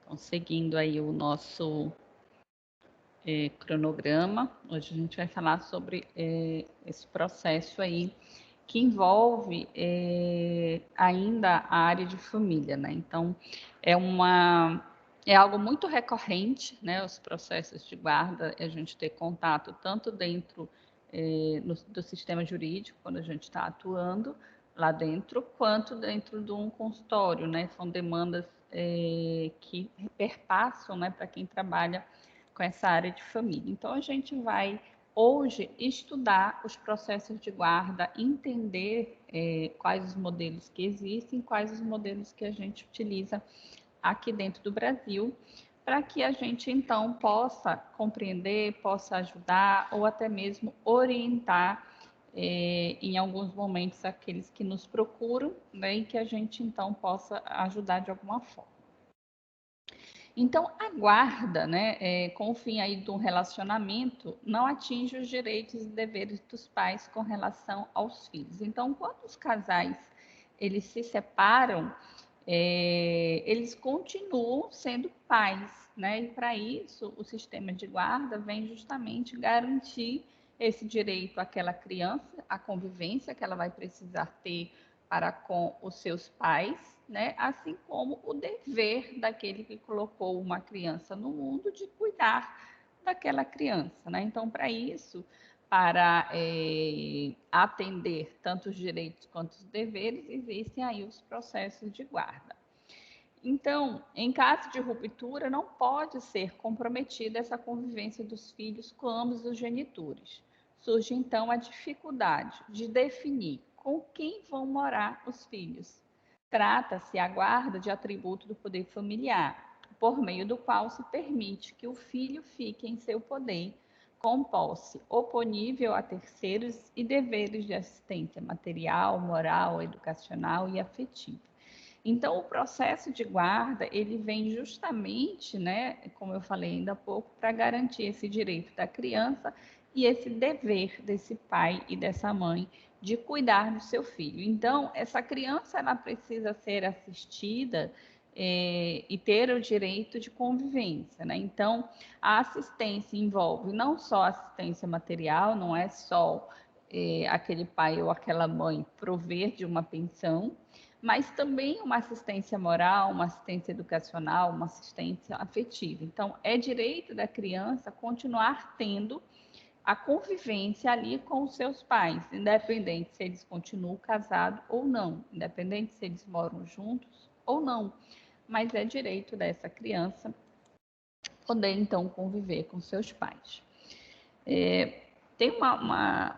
Então, seguindo aí o nosso cronograma, hoje a gente vai falar sobre esse processo aí que envolve ainda a área de família, né? Então, é algo muito recorrente, né? Os processos de guarda, a gente ter contato tanto dentro do sistema jurídico, quando a gente está atuando lá dentro, quanto dentro de um consultório, né? São demandas que perpassam, né, para quem trabalha com essa área de família. Então, a gente vai hoje estudar os processos de guarda, entender quais os modelos que existem, quais os modelos que a gente utiliza aqui dentro do Brasil, para que a gente então possa compreender, possa ajudar ou até mesmo orientar em alguns momentos aqueles que nos procuram, né, e que a gente então possa ajudar de alguma forma. Então, a guarda, né, com o fim aí do relacionamento, não atinge os direitos e deveres dos pais com relação aos filhos. Então, quando os casais eles se separam, eles continuam sendo pais, né? E para isso, o sistema de guarda vem justamente garantir esse direito àquela criança, a convivência que ela vai precisar ter para com os seus pais, né? Assim como o dever daquele que colocou uma criança no mundo de cuidar daquela criança, né? Então, para isso, para atender tanto os direitos quanto os deveres, existem aí os processos de guarda. Então, em caso de ruptura, não pode ser comprometida essa convivência dos filhos com ambos os genitores. Surge então a dificuldade de definir com quem vão morar os filhos. Trata-se a guarda de atributo do poder familiar, por meio do qual se permite que o filho fique em seu poder, com posse oponível a terceiros e deveres de assistência material, moral, educacional e afetiva. Então, o processo de guarda, ele vem justamente, né, como eu falei ainda há pouco, para garantir esse direito da criança e esse dever desse pai e dessa mãe de cuidar do seu filho. Então, essa criança, ela precisa ser assistida e ter o direito de convivência, né? Então, a assistência envolve não só assistência material, não é só aquele pai ou aquela mãe prover de uma pensão, mas também uma assistência moral, uma assistência educacional, uma assistência afetiva. Então, é direito da criança continuar tendo a convivência ali com os seus pais, independente se eles continuam casados ou não, independente se eles moram juntos ou não, mas é direito dessa criança poder, então, conviver com seus pais. Tem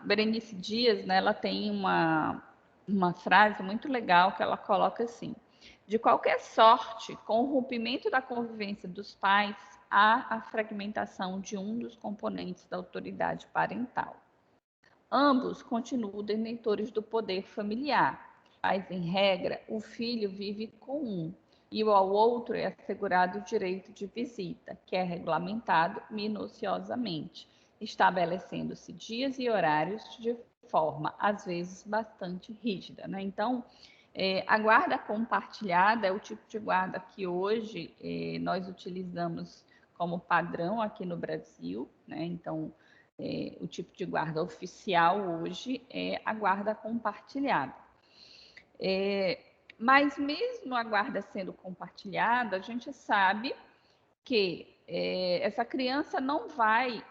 Berenice Dias, né, ela tem uma frase muito legal que ela coloca assim: de qualquer sorte, com o rompimento da convivência dos pais, há a fragmentação de um dos componentes da autoridade parental. Ambos continuam detentores do poder familiar, mas, em regra, o filho vive com um, e ao outro é assegurado o direito de visita, que é regulamentado minuciosamente, estabelecendo-se dias e horários de forma, às vezes, bastante rígida, né? Então, a guarda compartilhada é o tipo de guarda que hoje nós utilizamos como padrão aqui no Brasil, né? Então, o tipo de guarda oficial hoje é a guarda compartilhada. Mas mesmo a guarda sendo compartilhada, a gente sabe que essa criança não vai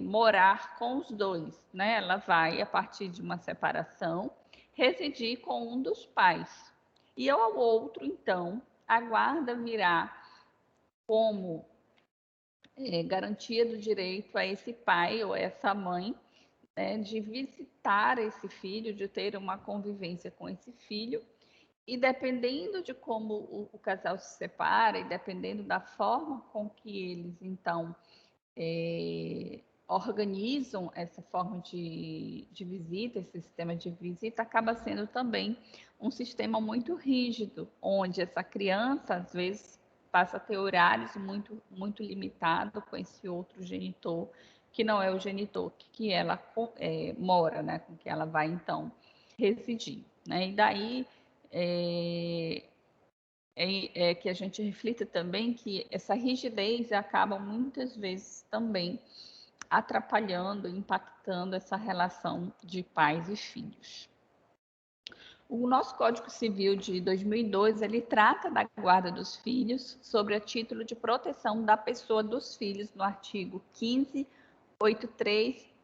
morar com os dois, né? Ela vai, a partir de uma separação, residir com um dos pais. E ao outro, então, a guarda virá como garantia do direito a esse pai ou essa mãe, né, de visitar esse filho, de ter uma convivência com esse filho, e dependendo de como o casal se separa, e dependendo da forma com que eles, então, organizam essa forma de visita, esse sistema de visita, acaba sendo também um sistema muito rígido, onde essa criança, às vezes, passa a ter horários muito, muito limitados com esse outro genitor, que não é o genitor que ela mora, né, com que ela vai, então, residir. Né? E daí, que a gente reflita também que essa rigidez acaba muitas vezes também atrapalhando, impactando essa relação de pais e filhos. O nosso Código Civil de 2002, ele trata da guarda dos filhos sobre a título de proteção da pessoa dos filhos, no artigo 1583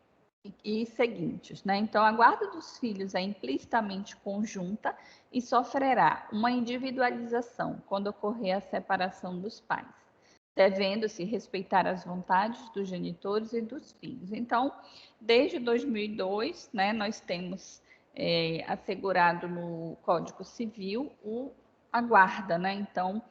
e seguintes, né? Então, a guarda dos filhos é implicitamente conjunta e sofrerá uma individualização quando ocorrer a separação dos pais, devendo-se respeitar as vontades dos genitores e dos filhos. Então, desde 2002, né, nós temos assegurado no Código Civil a guarda, né? Então,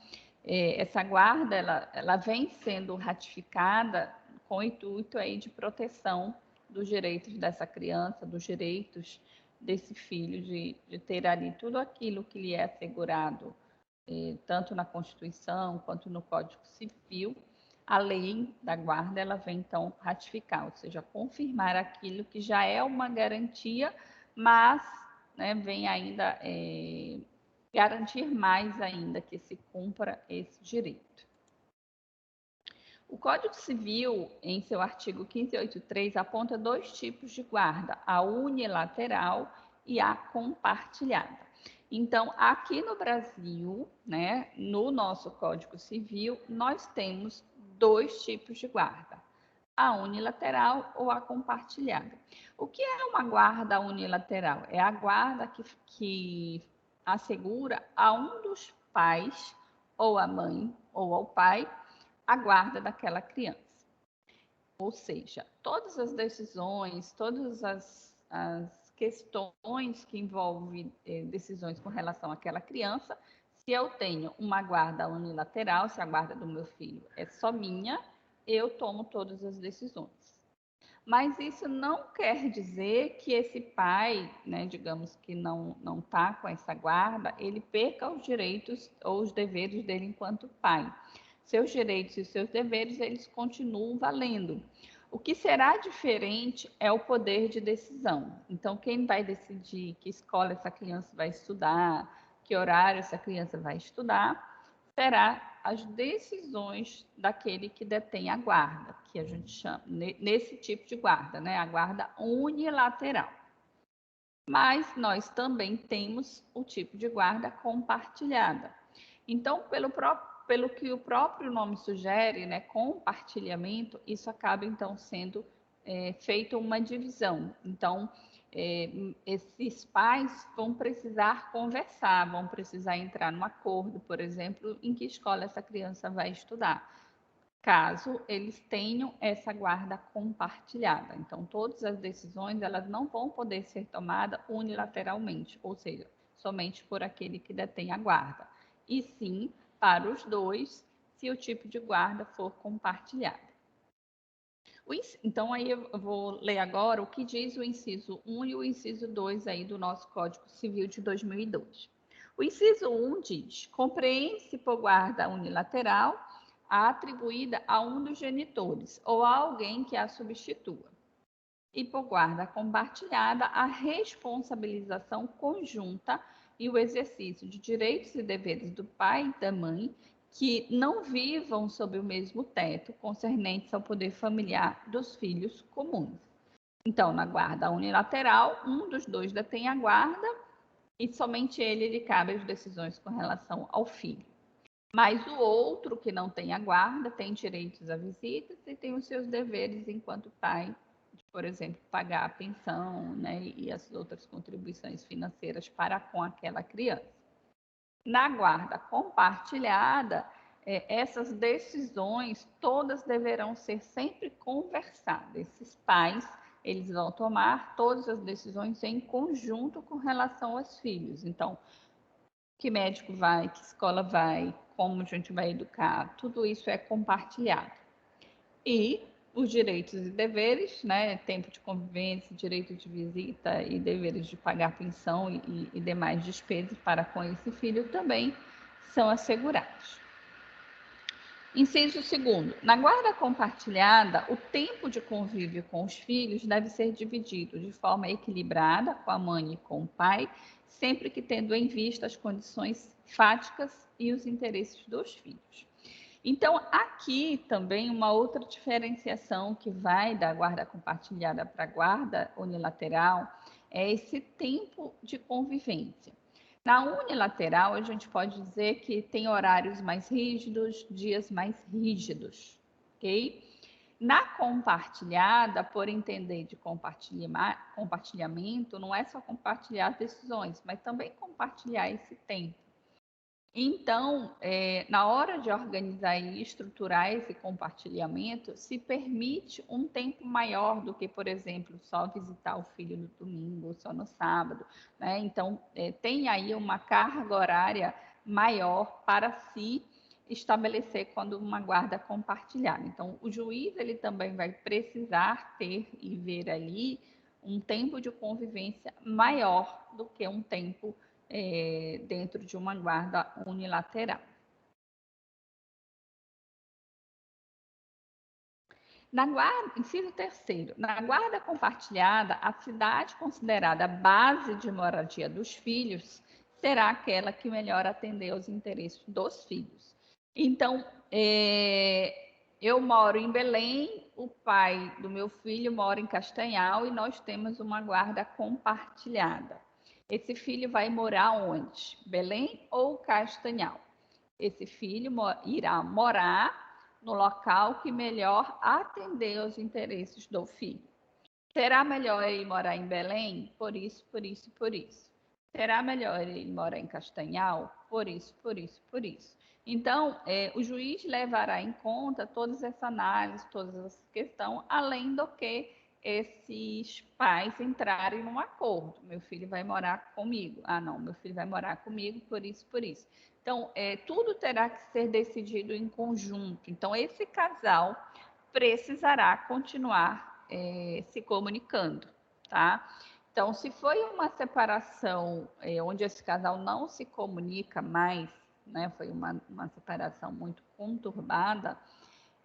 essa guarda, ela vem sendo ratificada com o intuito aí de proteção dos direitos dessa criança, dos direitos desse filho, de ter ali tudo aquilo que lhe é assegurado, tanto na Constituição quanto no Código Civil. A lei da guarda, ela vem então ratificar, ou seja, confirmar aquilo que já é uma garantia, mas, né, vem ainda garantir mais ainda que se cumpra esse direito. O Código Civil, em seu artigo 1583, aponta dois tipos de guarda, a unilateral e a compartilhada. Então, aqui no Brasil, né, no nosso Código Civil, nós temos dois tipos de guarda, a unilateral ou a compartilhada. O que é uma guarda unilateral? É a guarda que assegura a um dos pais, ou a mãe, ou ao pai, a guarda daquela criança. Ou seja, todas as decisões, todas as questões que envolvem decisões com relação àquela criança, se eu tenho uma guarda unilateral, se a guarda do meu filho é só minha, eu tomo todas as decisões. Mas isso não quer dizer que esse pai, né, digamos que não está com essa guarda, ele perca os direitos ou os deveres dele enquanto pai. Seus direitos e seus deveres, eles continuam valendo. O que será diferente é o poder de decisão. Então, quem vai decidir que escola essa criança vai estudar, que horário essa criança vai estudar, será as decisões daquele que detém a guarda, que a gente chama, nesse tipo de guarda, né? A guarda unilateral. Mas nós também temos o tipo de guarda compartilhada. Então, pelo que o próprio nome sugere, né, compartilhamento, isso acaba então sendo feita uma divisão. Então, esses pais vão precisar conversar, vão precisar entrar num acordo, por exemplo, em que escola essa criança vai estudar, caso eles tenham essa guarda compartilhada. Então, todas as decisões, elas não vão poder ser tomadas unilateralmente, ou seja, somente por aquele que detém a guarda, e sim para os dois, se o tipo de guarda for compartilhado. Então, aí eu vou ler agora o que diz o inciso 1 e o inciso 2 aí do nosso Código Civil de 2002. O inciso 1 diz: compreende-se por guarda unilateral a atribuída a um dos genitores ou a alguém que a substitua. E por guarda compartilhada, a responsabilização conjunta e o exercício de direitos e deveres do pai e da mãe que não vivam sob o mesmo teto, concernentes ao poder familiar dos filhos comuns. Então, na guarda unilateral, um dos dois detém a guarda e somente ele lhe cabe as decisões com relação ao filho. Mas o outro, que não tem a guarda, tem direitos a visitas e tem os seus deveres enquanto pai, de, por exemplo, pagar a pensão, né, e as outras contribuições financeiras para com aquela criança. Na guarda compartilhada, essas decisões todas deverão ser sempre conversadas. Esses pais, eles vão tomar todas as decisões em conjunto com relação aos filhos. Então, que médico vai, que escola vai, como a gente vai educar, tudo isso é compartilhado. E os direitos e deveres, né, tempo de convivência, direito de visita e deveres de pagar pensão e demais despesas para com esse filho também são assegurados. Inciso 2º. Na guarda compartilhada, o tempo de convívio com os filhos deve ser dividido de forma equilibrada com a mãe e com o pai, sempre que tendo em vista as condições fáticas e os interesses dos filhos. Então, aqui também uma outra diferenciação que vai da guarda compartilhada para a guarda unilateral é esse tempo de convivência. Na unilateral, a gente pode dizer que tem horários mais rígidos, dias mais rígidos, ok? Na compartilhada, por entender de compartilhamento, não é só compartilhar decisões, mas também compartilhar esse tempo. Então, na hora de organizar e estruturar esse compartilhamento, se permite um tempo maior do que, por exemplo, só visitar o filho no domingo, ou só no sábado, né? Então, tem aí uma carga horária maior para se estabelecer quando uma guarda compartilhada. Então, o juiz ele também vai precisar ter e ver ali um tempo de convivência maior do que um tempo dentro de uma guarda unilateral. Na guarda, inciso terceiro, na guarda compartilhada, a cidade considerada base de moradia dos filhos será aquela que melhor atender aos interesses dos filhos. Então, eu moro em Belém, o pai do meu filho mora em Castanhal e nós temos uma guarda compartilhada. Esse filho vai morar onde? Belém ou Castanhal? Esse filho irá morar no local que melhor atender aos interesses do filho. Será melhor ele morar em Belém? Por isso, por isso, por isso. Será melhor ele morar em Castanhal? Por isso, por isso, por isso. Então, o juiz levará em conta todas essas análises, todas essas questões, além do que esses pais entrarem num acordo. Meu filho vai morar comigo. Ah, não, meu filho vai morar comigo por isso, por isso. Então, tudo terá que ser decidido em conjunto. Então, esse casal precisará continuar se comunicando, tá? Então, se foi uma separação onde esse casal não se comunica mais, né, foi uma separação muito conturbada,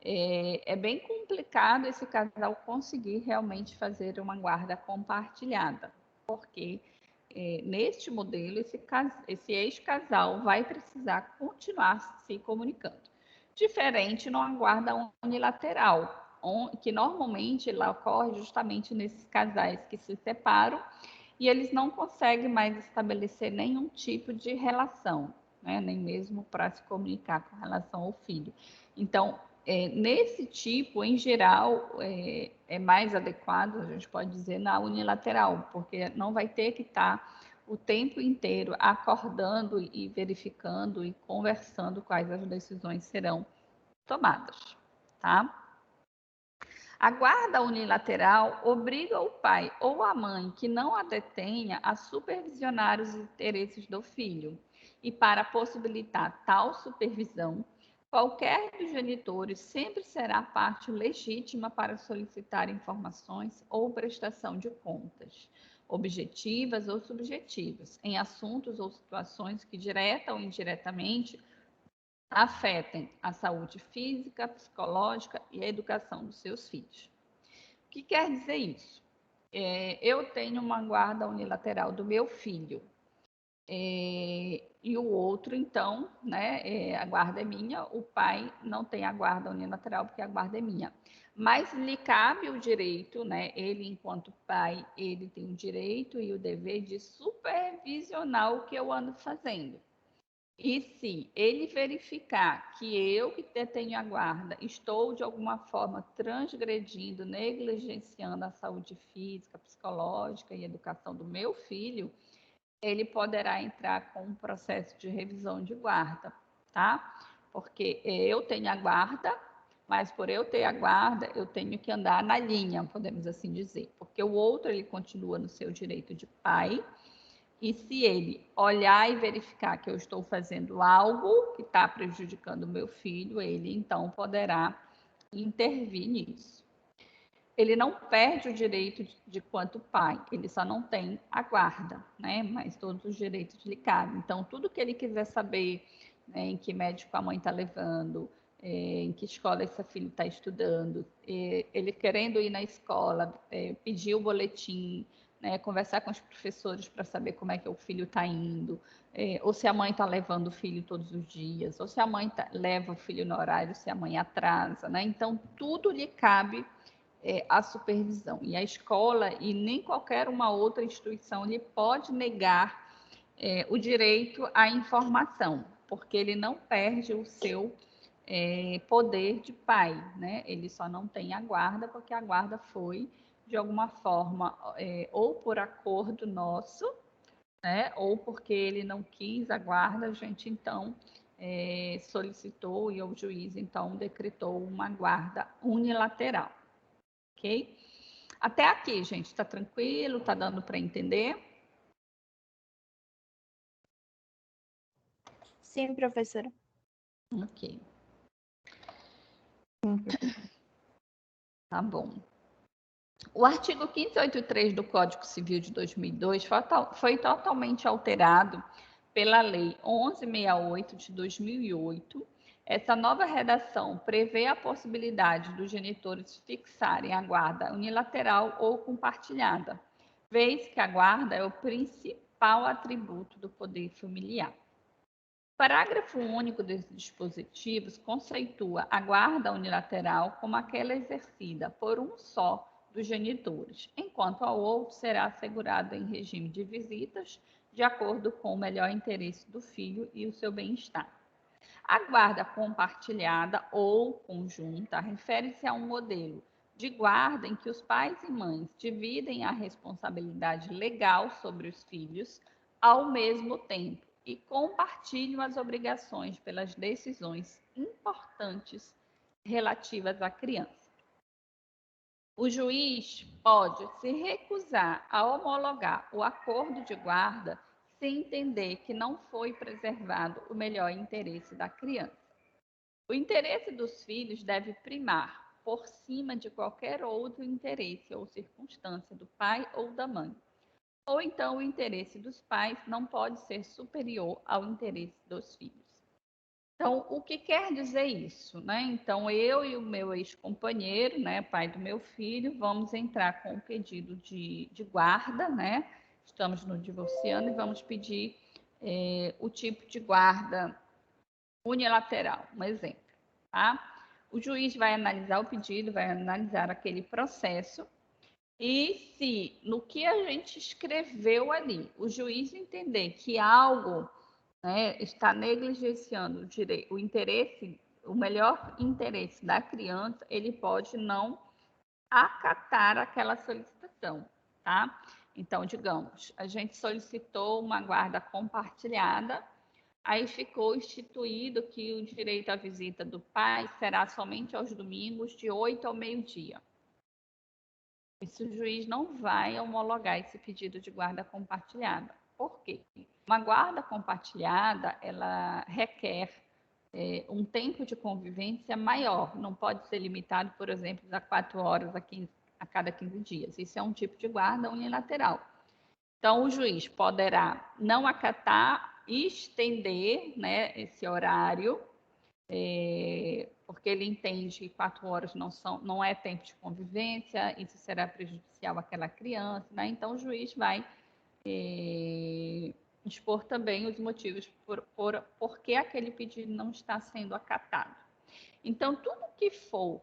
é bem complicado esse casal conseguir realmente fazer uma guarda compartilhada, porque neste modelo, esse ex-casal vai precisar continuar se comunicando. Diferente numa guarda unilateral, que normalmente ela ocorre justamente nesses casais que se separam e eles não conseguem mais estabelecer nenhum tipo de relação, né? Nem mesmo para se comunicar com relação ao filho. Então, nesse tipo, em geral, é mais adequado, a gente pode dizer, na unilateral, porque não vai ter que estar o tempo inteiro acordando e verificando e conversando quais as decisões serão tomadas, tá? A guarda unilateral obriga o pai ou a mãe que não a detenha a supervisionar os interesses do filho. E para possibilitar tal supervisão, qualquer dos genitores sempre será parte legítima para solicitar informações ou prestação de contas, objetivas ou subjetivas, em assuntos ou situações que, direta ou indiretamente, afetem a saúde física, psicológica e a educação dos seus filhos. O que quer dizer isso? Eu tenho uma guarda unilateral do meu filho e o outro, então, né, a guarda é minha, o pai não tem a guarda unilateral porque a guarda é minha. Mas lhe cabe o direito, né, ele enquanto pai, ele tem o direito e o dever de supervisionar o que eu ando fazendo. E se ele verificar que eu que detenho a guarda estou de alguma forma transgredindo, negligenciando a saúde física, psicológica e educação do meu filho, ele poderá entrar com um processo de revisão de guarda, tá? Porque eu tenho a guarda, mas por eu ter a guarda, eu tenho que andar na linha, podemos assim dizer, porque o outro ele continua no seu direito de pai. E se ele olhar e verificar que eu estou fazendo algo que está prejudicando o meu filho, ele então poderá intervir nisso. Ele não perde o direito de quanto pai, ele só não tem a guarda, né? Mas todos os direitos lhe cabem. Então, tudo que ele quiser saber, né, em que médico a mãe está levando, em que escola esse filho está estudando, ele querendo ir na escola, pedir o boletim, né? Conversar com os professores para saber como é que o filho está indo, ou se a mãe está levando o filho todos os dias, ou se a mãe leva o filho no horário, se a mãe atrasa, né? Então, tudo lhe cabe a supervisão. E a escola e nem qualquer uma outra instituição lhe pode negar o direito à informação, porque ele não perde o seu poder de pai, né? Ele só não tem a guarda, porque a guarda foi, de alguma forma, ou por acordo nosso, né? Ou porque ele não quis a guarda, a gente então solicitou e o juiz então decretou uma guarda unilateral, ok? Até aqui, gente, está tranquilo? Está dando para entender? Sim, professora. Ok. Tá bom. O artigo 583 do Código Civil de 2002 foi totalmente alterado pela Lei 1168 de 2008. Essa nova redação prevê a possibilidade dos genitores fixarem a guarda unilateral ou compartilhada, vez que a guarda é o principal atributo do poder familiar. O parágrafo único desses dispositivos conceitua a guarda unilateral como aquela exercida por um só dos genitores, enquanto ao outro será assegurada em regime de visitas, de acordo com o melhor interesse do filho e o seu bem-estar. A guarda compartilhada ou conjunta refere-se a um modelo de guarda em que os pais e mães dividem a responsabilidade legal sobre os filhos ao mesmo tempo e compartilham as obrigações pelas decisões importantes relativas à criança. O juiz pode se recusar a homologar o acordo de guarda se entender que não foi preservado o melhor interesse da criança. O interesse dos filhos deve primar por cima de qualquer outro interesse ou circunstância do pai ou da mãe. Ou então o interesse dos pais não pode ser superior ao interesse dos filhos. Então, o que quer dizer isso, né? Então, eu e o meu ex-companheiro, né, pai do meu filho, vamos entrar com o pedido de guarda, né? Estamos nos divorciando e vamos pedir o tipo de guarda unilateral, um exemplo, tá? O juiz vai analisar o pedido, vai analisar aquele processo e se no que a gente escreveu ali, o juiz entender que algo, né, está negligenciando o interesse, o melhor interesse da criança, ele pode não acatar aquela solicitação, tá? Então, digamos, a gente solicitou uma guarda compartilhada. Aí ficou instituído que o direito à visita do pai será somente aos domingos, de 8 ao meio-dia. Esse juiz não vai homologar esse pedido de guarda compartilhada. Por quê? Uma guarda compartilhada, ela requer um tempo de convivência maior. Não pode ser limitado, por exemplo, a 4 horas a cada 15 dias. Isso é um tipo de guarda unilateral. Então, o juiz poderá não acatar e estender, né, esse horário, porque ele entende que 4 horas não é tempo de convivência, isso será prejudicial àquela criança, né? Então, o juiz vai expor também os motivos por que aquele pedido não está sendo acatado. Então, tudo que for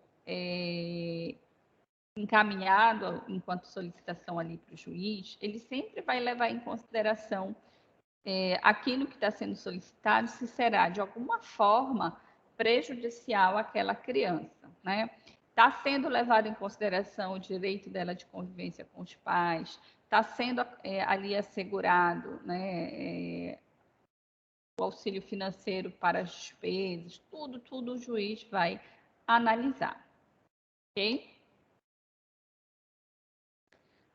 encaminhado enquanto solicitação ali para o juiz, ele sempre vai levar em consideração aquilo que está sendo solicitado, se será de alguma forma prejudicial àquela criança, né? Está sendo levado em consideração o direito dela de convivência com os pais, está sendo ali assegurado, né, o auxílio financeiro para as despesas, tudo o juiz vai analisar, ok?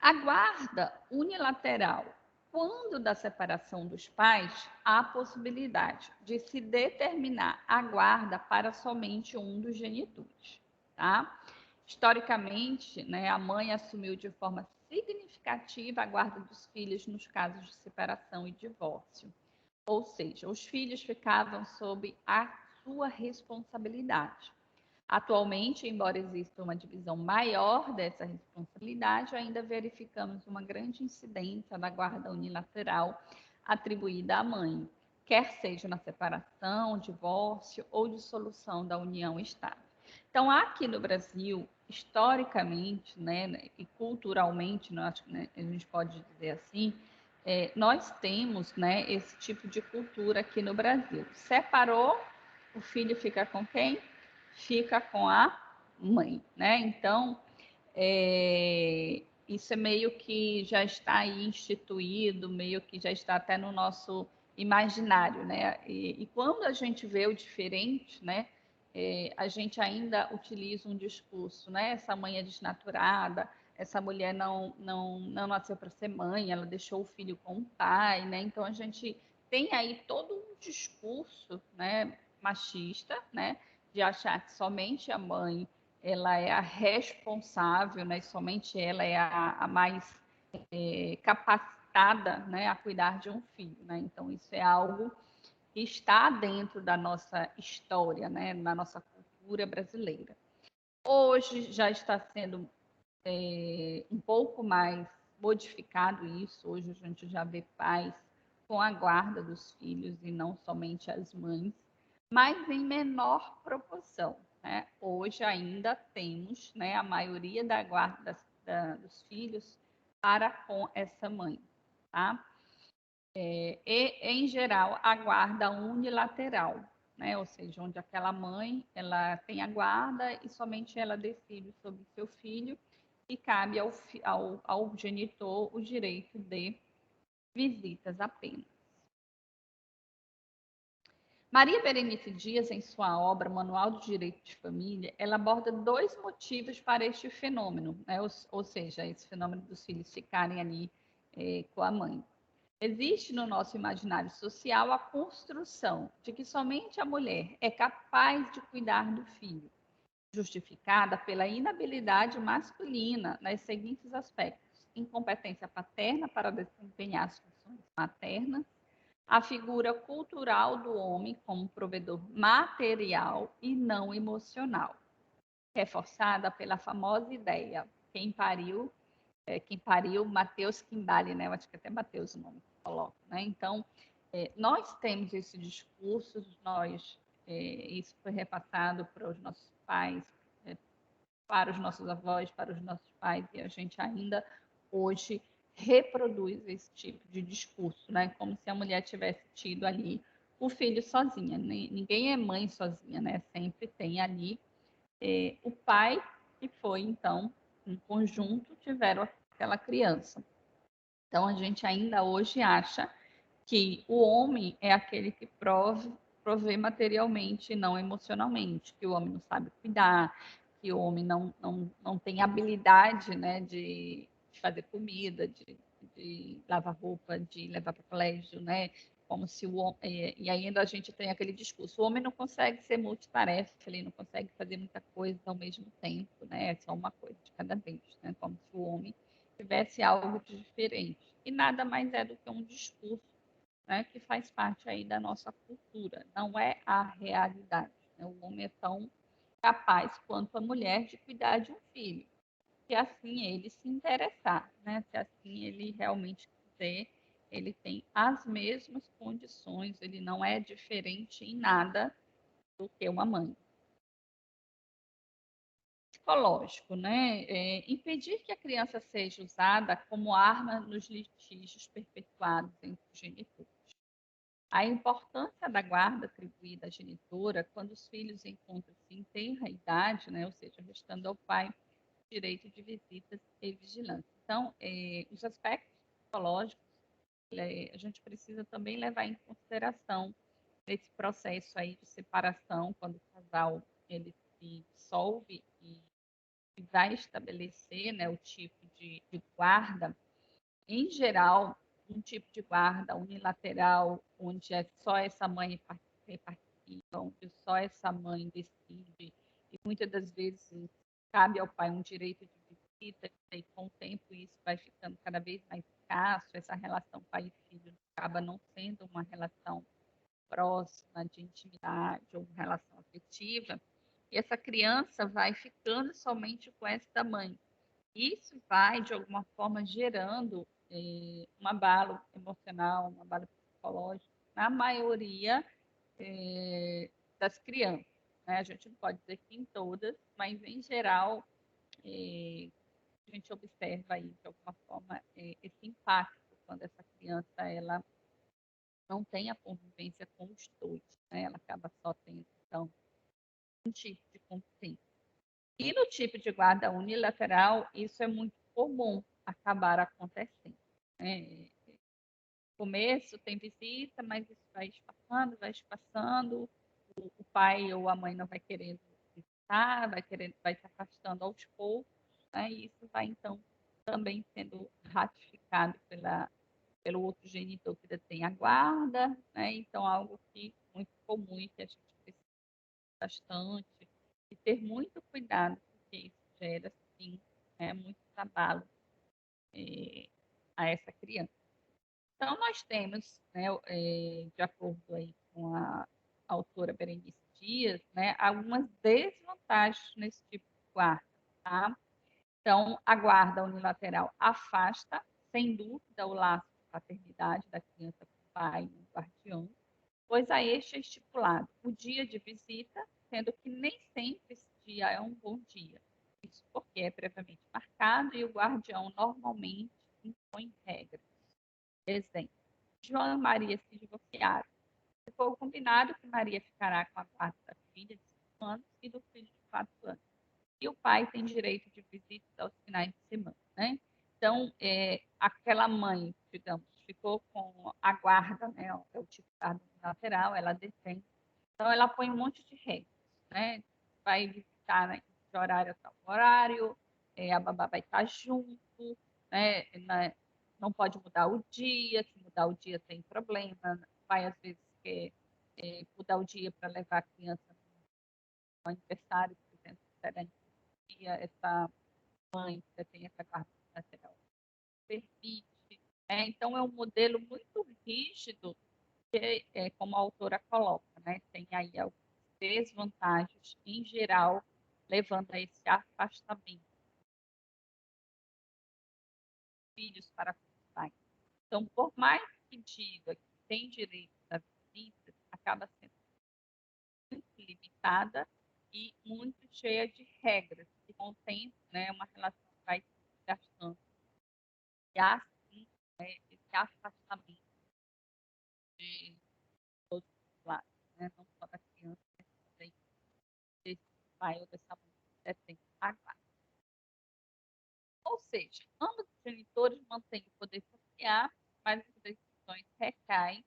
A guarda unilateral, quando da separação dos pais, há a possibilidade de se determinar a guarda para somente um dos genitores, tá? Historicamente, né, a mãe assumiu de forma significativa a guarda dos filhos nos casos de separação e divórcio. Ou seja, os filhos ficavam sob a sua responsabilidade. Atualmente, embora exista uma divisão maior dessa responsabilidade, ainda verificamos uma grande incidência da guarda unilateral atribuída à mãe, quer seja na separação, divórcio ou dissolução da união estável. Então, aqui no Brasil, historicamente, né, e culturalmente, né, a gente pode dizer assim, nós temos, né, esse tipo de cultura aqui no Brasil. Separou, o filho fica com quem? Fica com a mãe, né? Então, isso é meio que já está aí instituído, meio que já está até no nosso imaginário, né? E quando a gente vê o diferente, né? A gente ainda utiliza um discurso, né? Essa mãe é desnaturada, essa mulher não nasceu para ser mãe, ela deixou o filho com o pai, né? Então a gente tem aí todo um discurso, né? Machista, né? De achar que somente a mãe ela é a responsável, né? Somente ela é a mais capacitada, né? A cuidar de um filho, né? Então isso é algo que está dentro da nossa história, né? Na nossa cultura brasileira. Hoje já está sendo um pouco mais modificado isso. Hoje a gente já vê pais com a guarda dos filhos e não somente as mães, mas em menor proporção. Né? Hoje ainda temos, né, a maioria da guarda dos filhos para com essa mãe. Tá? E, em geral, a guarda unilateral, né? Ou seja, onde aquela mãe ela tem a guarda e somente ela decide sobre o seu filho e cabe ao genitor o direito de visitas apenas. Maria Berenice Dias, em sua obra Manual do Direito de Família, ela aborda dois motivos para este fenômeno, né? Ou seja, esse fenômeno dos filhos ficarem ali com a mãe. Existe no nosso imaginário social a construção de que somente a mulher é capaz de cuidar do filho, justificada pela inabilidade masculina nos seguintes aspectos: incompetência paterna para desempenhar as funções maternas, a figura cultural do homem como provedor material e não emocional, reforçada pela famosa ideia: quem pariu, Mateus Quimbali, né? Eu acho que até Mateus o nome que coloca, né? Então, nós temos esse discurso, isso foi repassado para os nossos pais, para os nossos avós, para os nossos pais, e a gente ainda hoje reproduz esse tipo de discurso, né? Como se a mulher tivesse tido ali o filho sozinha. Ninguém é mãe sozinha, né? Sempre tem ali o pai que foi, então, em conjunto, tiveram aquela criança. Então, a gente ainda hoje acha que o homem é aquele que provê materialmente e não emocionalmente, que o homem não sabe cuidar, que o homem não tem habilidade, né, de fazer comida, de lavar roupa, de levar para o colégio, né? Como se o homem. E ainda a gente tem aquele discurso: o homem não consegue ser multitarefa, ele não consegue fazer muita coisa ao mesmo tempo, né? É só uma coisa de cada vez, né? Como se o homem tivesse algo de diferente. E nada mais é do que um discurso, né, que faz parte aí da nossa cultura, não é a realidade. Né? O homem é tão capaz quanto a mulher de cuidar de um filho, se assim ele se interessar, né? Se assim ele realmente quiser, ele tem as mesmas condições, ele não é diferente em nada do que uma mãe. Psicológico, né? Impedir que a criança seja usada como arma nos litígios perpetuados entre os genitores. A importância da guarda atribuída à genitora quando os filhos encontram-se em tenra idade, né? Ou seja, restando ao pai o direito de visitas e vigilância. Então, os aspectos psicológicos, a gente precisa também levar em consideração esse processo aí de separação, quando o casal ele se dissolve e vai estabelecer, né, o tipo de guarda. Em geral, um tipo de guarda unilateral, onde é só essa mãe participa, onde só essa mãe decide, e muitas das vezes cabe ao pai um direito de visita, e com o tempo isso vai ficando cada vez mais escasso, essa relação pai e filho acaba não sendo uma relação próxima, de intimidade ou uma relação afetiva. e essa criança vai ficando somente com esta mãe. Isso vai, de alguma forma, gerando um abalo emocional, um abalo psicológico, na maioria das crianças. Né? A gente não pode dizer que em todas, mas em geral, a gente observa aí, de alguma forma, esse impacto quando essa criança ela não tem a convivência com os dois, né? Ela acaba só tendo, então, um tipo de convivência. E no tipo de guarda unilateral, isso é muito comum acabar acontecendo. Né? No começo tem visita, mas isso vai espaçando, o pai ou a mãe não vai querendo visitar, vai se afastando aos poucos, né? E isso vai, então, também sendo ratificado pelo outro genitor que detém a guarda, né? Então, algo que muito comum e que a gente precisa bastante e ter muito cuidado, porque isso gera, sim, muito trabalho a essa criança. Então, nós temos, né, de acordo aí com a autora Berenice Dias, né, algumas desvantagens nesse tipo de guarda, tá? Então, a guarda unilateral afasta, sem dúvida, o laço de paternidade da criança com o pai e o guardião, pois a este é estipulado o dia de visita, sendo que nem sempre esse dia é um bom dia. Isso porque é previamente marcado e o guardião normalmente impõe regras. Exemplo, João e Maria se divorciaram. Foi combinado que Maria ficará com a guarda da filha de 5 anos e do filho de 4 anos. E o pai tem direito de visitas aos finais de semana, né? Então, aquela mãe, digamos, ficou com a guarda, né? É o tipo de guarda lateral, ela detém. Então, ela põe um monte de regras, né? Vai visitar, né, de horário a tal horário, a babá vai estar junto, né? Não pode mudar o dia, se mudar o dia tem problema. O pai, às vezes, quer mudar o dia para levar a criança no aniversário, por exemplo, essa mãe que tem essa guarda lateral permite. Então, é um modelo muito rígido, que, como a autora coloca, né, tem aí algumas desvantagens, em geral, levando a esse afastamento dos filhos para com os pais. Então, por mais que diga que tem direito à visita, acaba sendo muito limitada e muito cheia de regras, que com o tempo, né, uma relação vai se gastando. E assim, esse afastamento de todos os lados, né, não só da criança, mas também desse pai ou dessa mãe que detém a guarda. Ou seja, ambos os genitores mantêm o poder familiar, mas as decisões recaem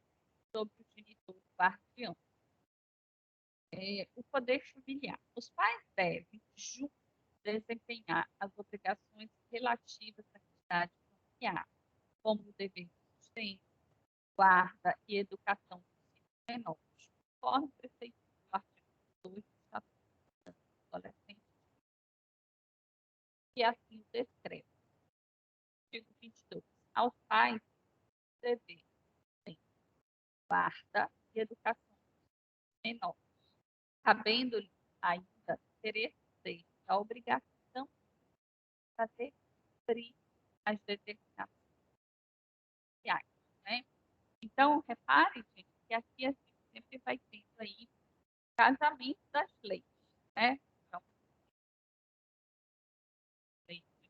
sobre o genitor guardião. O poder familiar. Os pais devem, juntos, desempenhar as obrigações relativas à atividade familiar, como o dever de sustento, guarda e educação dos filhos menores, conforme preceito do artigo 2 do Estatuto dos Adolescentes, que assim o descreve. Artigo 22. Aos pais, dever de guarda e educação dos menores, cabendo-lhe ainda ter exercer a obrigação de fazer cumprir as determinações sociais, né? Então, repare, gente, que aqui a gente sempre vai tendo aí casamento das leis, né? Então, lei de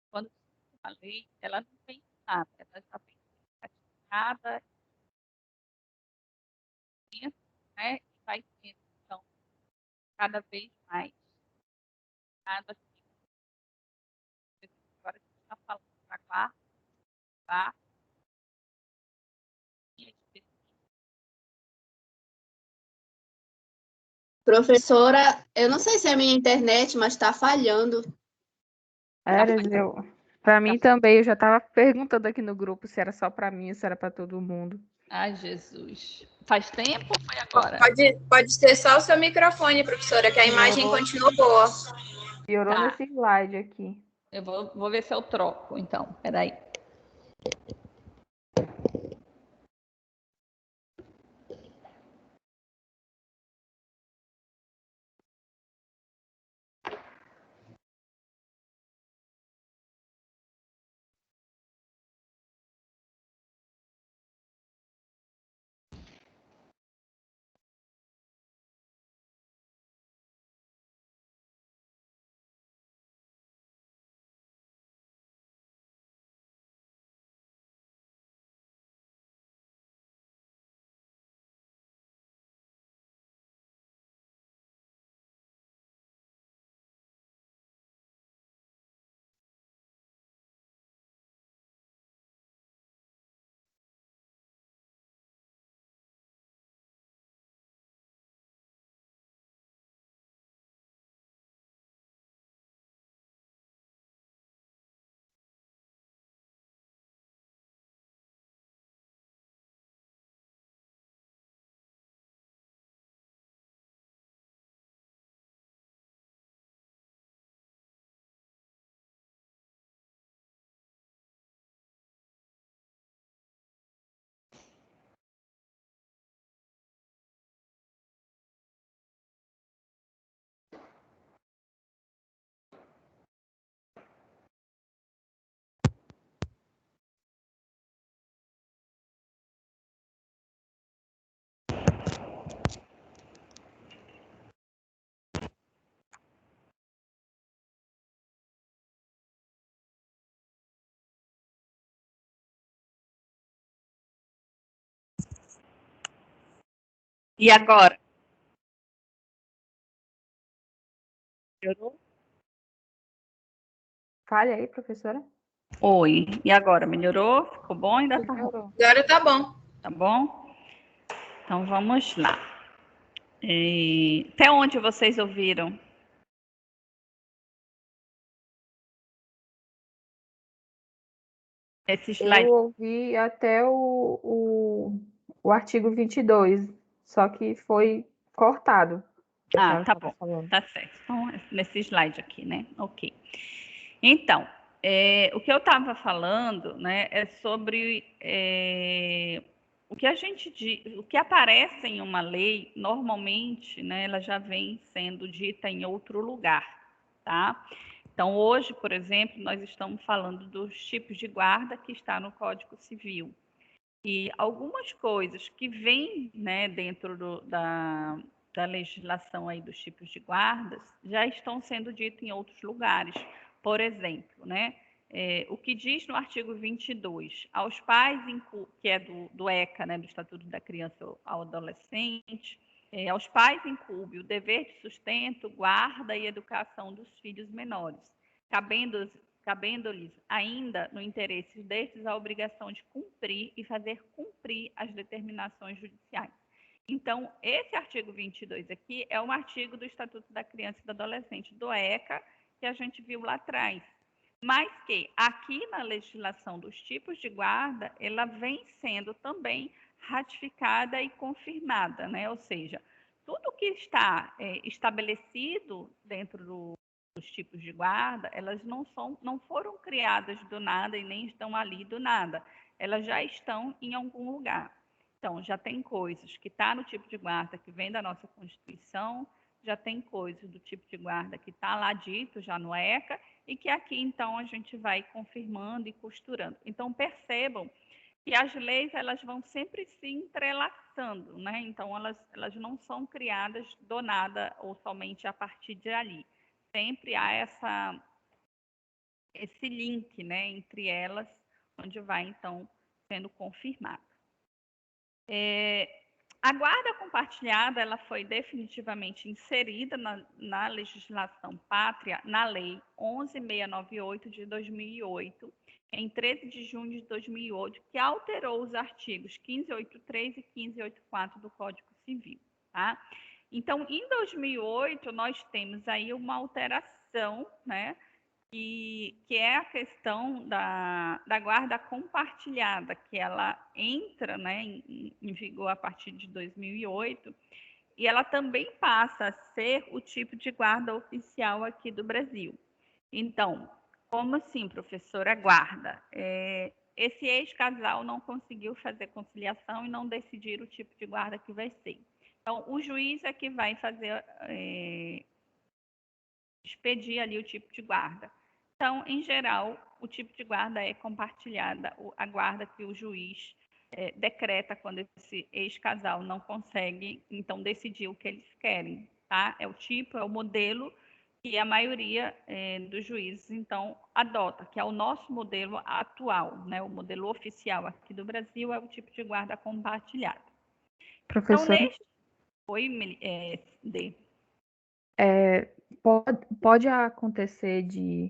quando uma lei, ela não vem nada, ela já vem ratificada, né? E vai tendo, então, cada vez mais nada assim. Agora a gente está falando para guarda, tá? Professora, eu não sei se é a minha internet, mas está falhando. Para mim também, eu já estava perguntando aqui no grupo se era só para mim ou se era para todo mundo. Ai, Jesus. Faz tempo ou foi agora? Pode ser só o seu microfone, professora, que a imagem continua boa. Piorou nesse slide aqui. Eu vou ver se eu troco, então. Peraí. E agora? Melhorou? Fale aí, professora. Oi. E agora? Melhorou? Ficou bom? Ainda tá ruim? Melhorou. Agora tá bom. Tá bom? Então vamos lá. Até onde vocês ouviram? Esse Eu slide? ouvi até o artigo 22, só que foi cortado. Que a Ah, senhora tá estava bom. falando. Tá certo. Então, nesse slide aqui, né? Ok. Então, o que eu estava falando, né, é sobre o que a gente o que aparece em uma lei, normalmente, né, ela já vem sendo dita em outro lugar, tá? Então, hoje, por exemplo, nós estamos falando dos tipos de guarda que está no Código Civil. E algumas coisas que vêm, né, dentro da legislação aí dos tipos de guardas já estão sendo ditas em outros lugares. Por exemplo, né, o que diz no artigo 22, aos pais, que é do ECA, né, do Estatuto da Criança ao Adolescente, aos pais incumbe o dever de sustento, guarda e educação dos filhos menores, cabendo-lhes ainda, no interesse destes, a obrigação de cumprir e fazer cumprir as determinações judiciais. Então, esse artigo 22 aqui é um artigo do Estatuto da Criança e do Adolescente, do ECA, que a gente viu lá atrás, mas que aqui na legislação dos tipos de guarda, ela vem sendo também ratificada e confirmada, né? Ou seja, tudo que está estabelecido dentro dos tipos de guarda, elas não foram criadas do nada e nem estão ali do nada. Elas já estão em algum lugar. Então, já tem coisas que está no tipo de guarda que vem da nossa Constituição, já tem coisas do tipo de guarda que está lá dito, já no ECA, e que aqui, então, a gente vai confirmando e costurando. Então, percebam que as leis, elas vão sempre se entrelaçando, né? Então, elas não são criadas do nada ou somente a partir de ali. Sempre há esse link, né, entre elas, onde vai, então, sendo confirmado. A guarda compartilhada, ela foi definitivamente inserida na legislação pátria, na Lei 11.698 de 2008, em 13 de junho de 2008, que alterou os artigos 1583 e 1584 do Código Civil, tá? Então, em 2008, nós temos aí uma alteração, né, que é a questão da guarda compartilhada, que ela entra, né, em vigor a partir de 2008, e ela também passa a ser o tipo de guarda oficial aqui do Brasil. Então, como assim, professora, guarda? Esse ex-casal não conseguiu fazer conciliação e não decidir o tipo de guarda que vai ser. Então, o juiz é que vai fazer, expedir ali o tipo de guarda. Então, em geral, o tipo de guarda é compartilhada, a guarda que o juiz decreta quando esse ex-casal não consegue, então, decidir o que eles querem, tá? É o tipo, é o modelo que a maioria dos juízes, então, adota, que é o nosso modelo atual, né? O modelo oficial aqui do Brasil é o tipo de guarda compartilhada. Então, Professora, Dê. pode acontecer de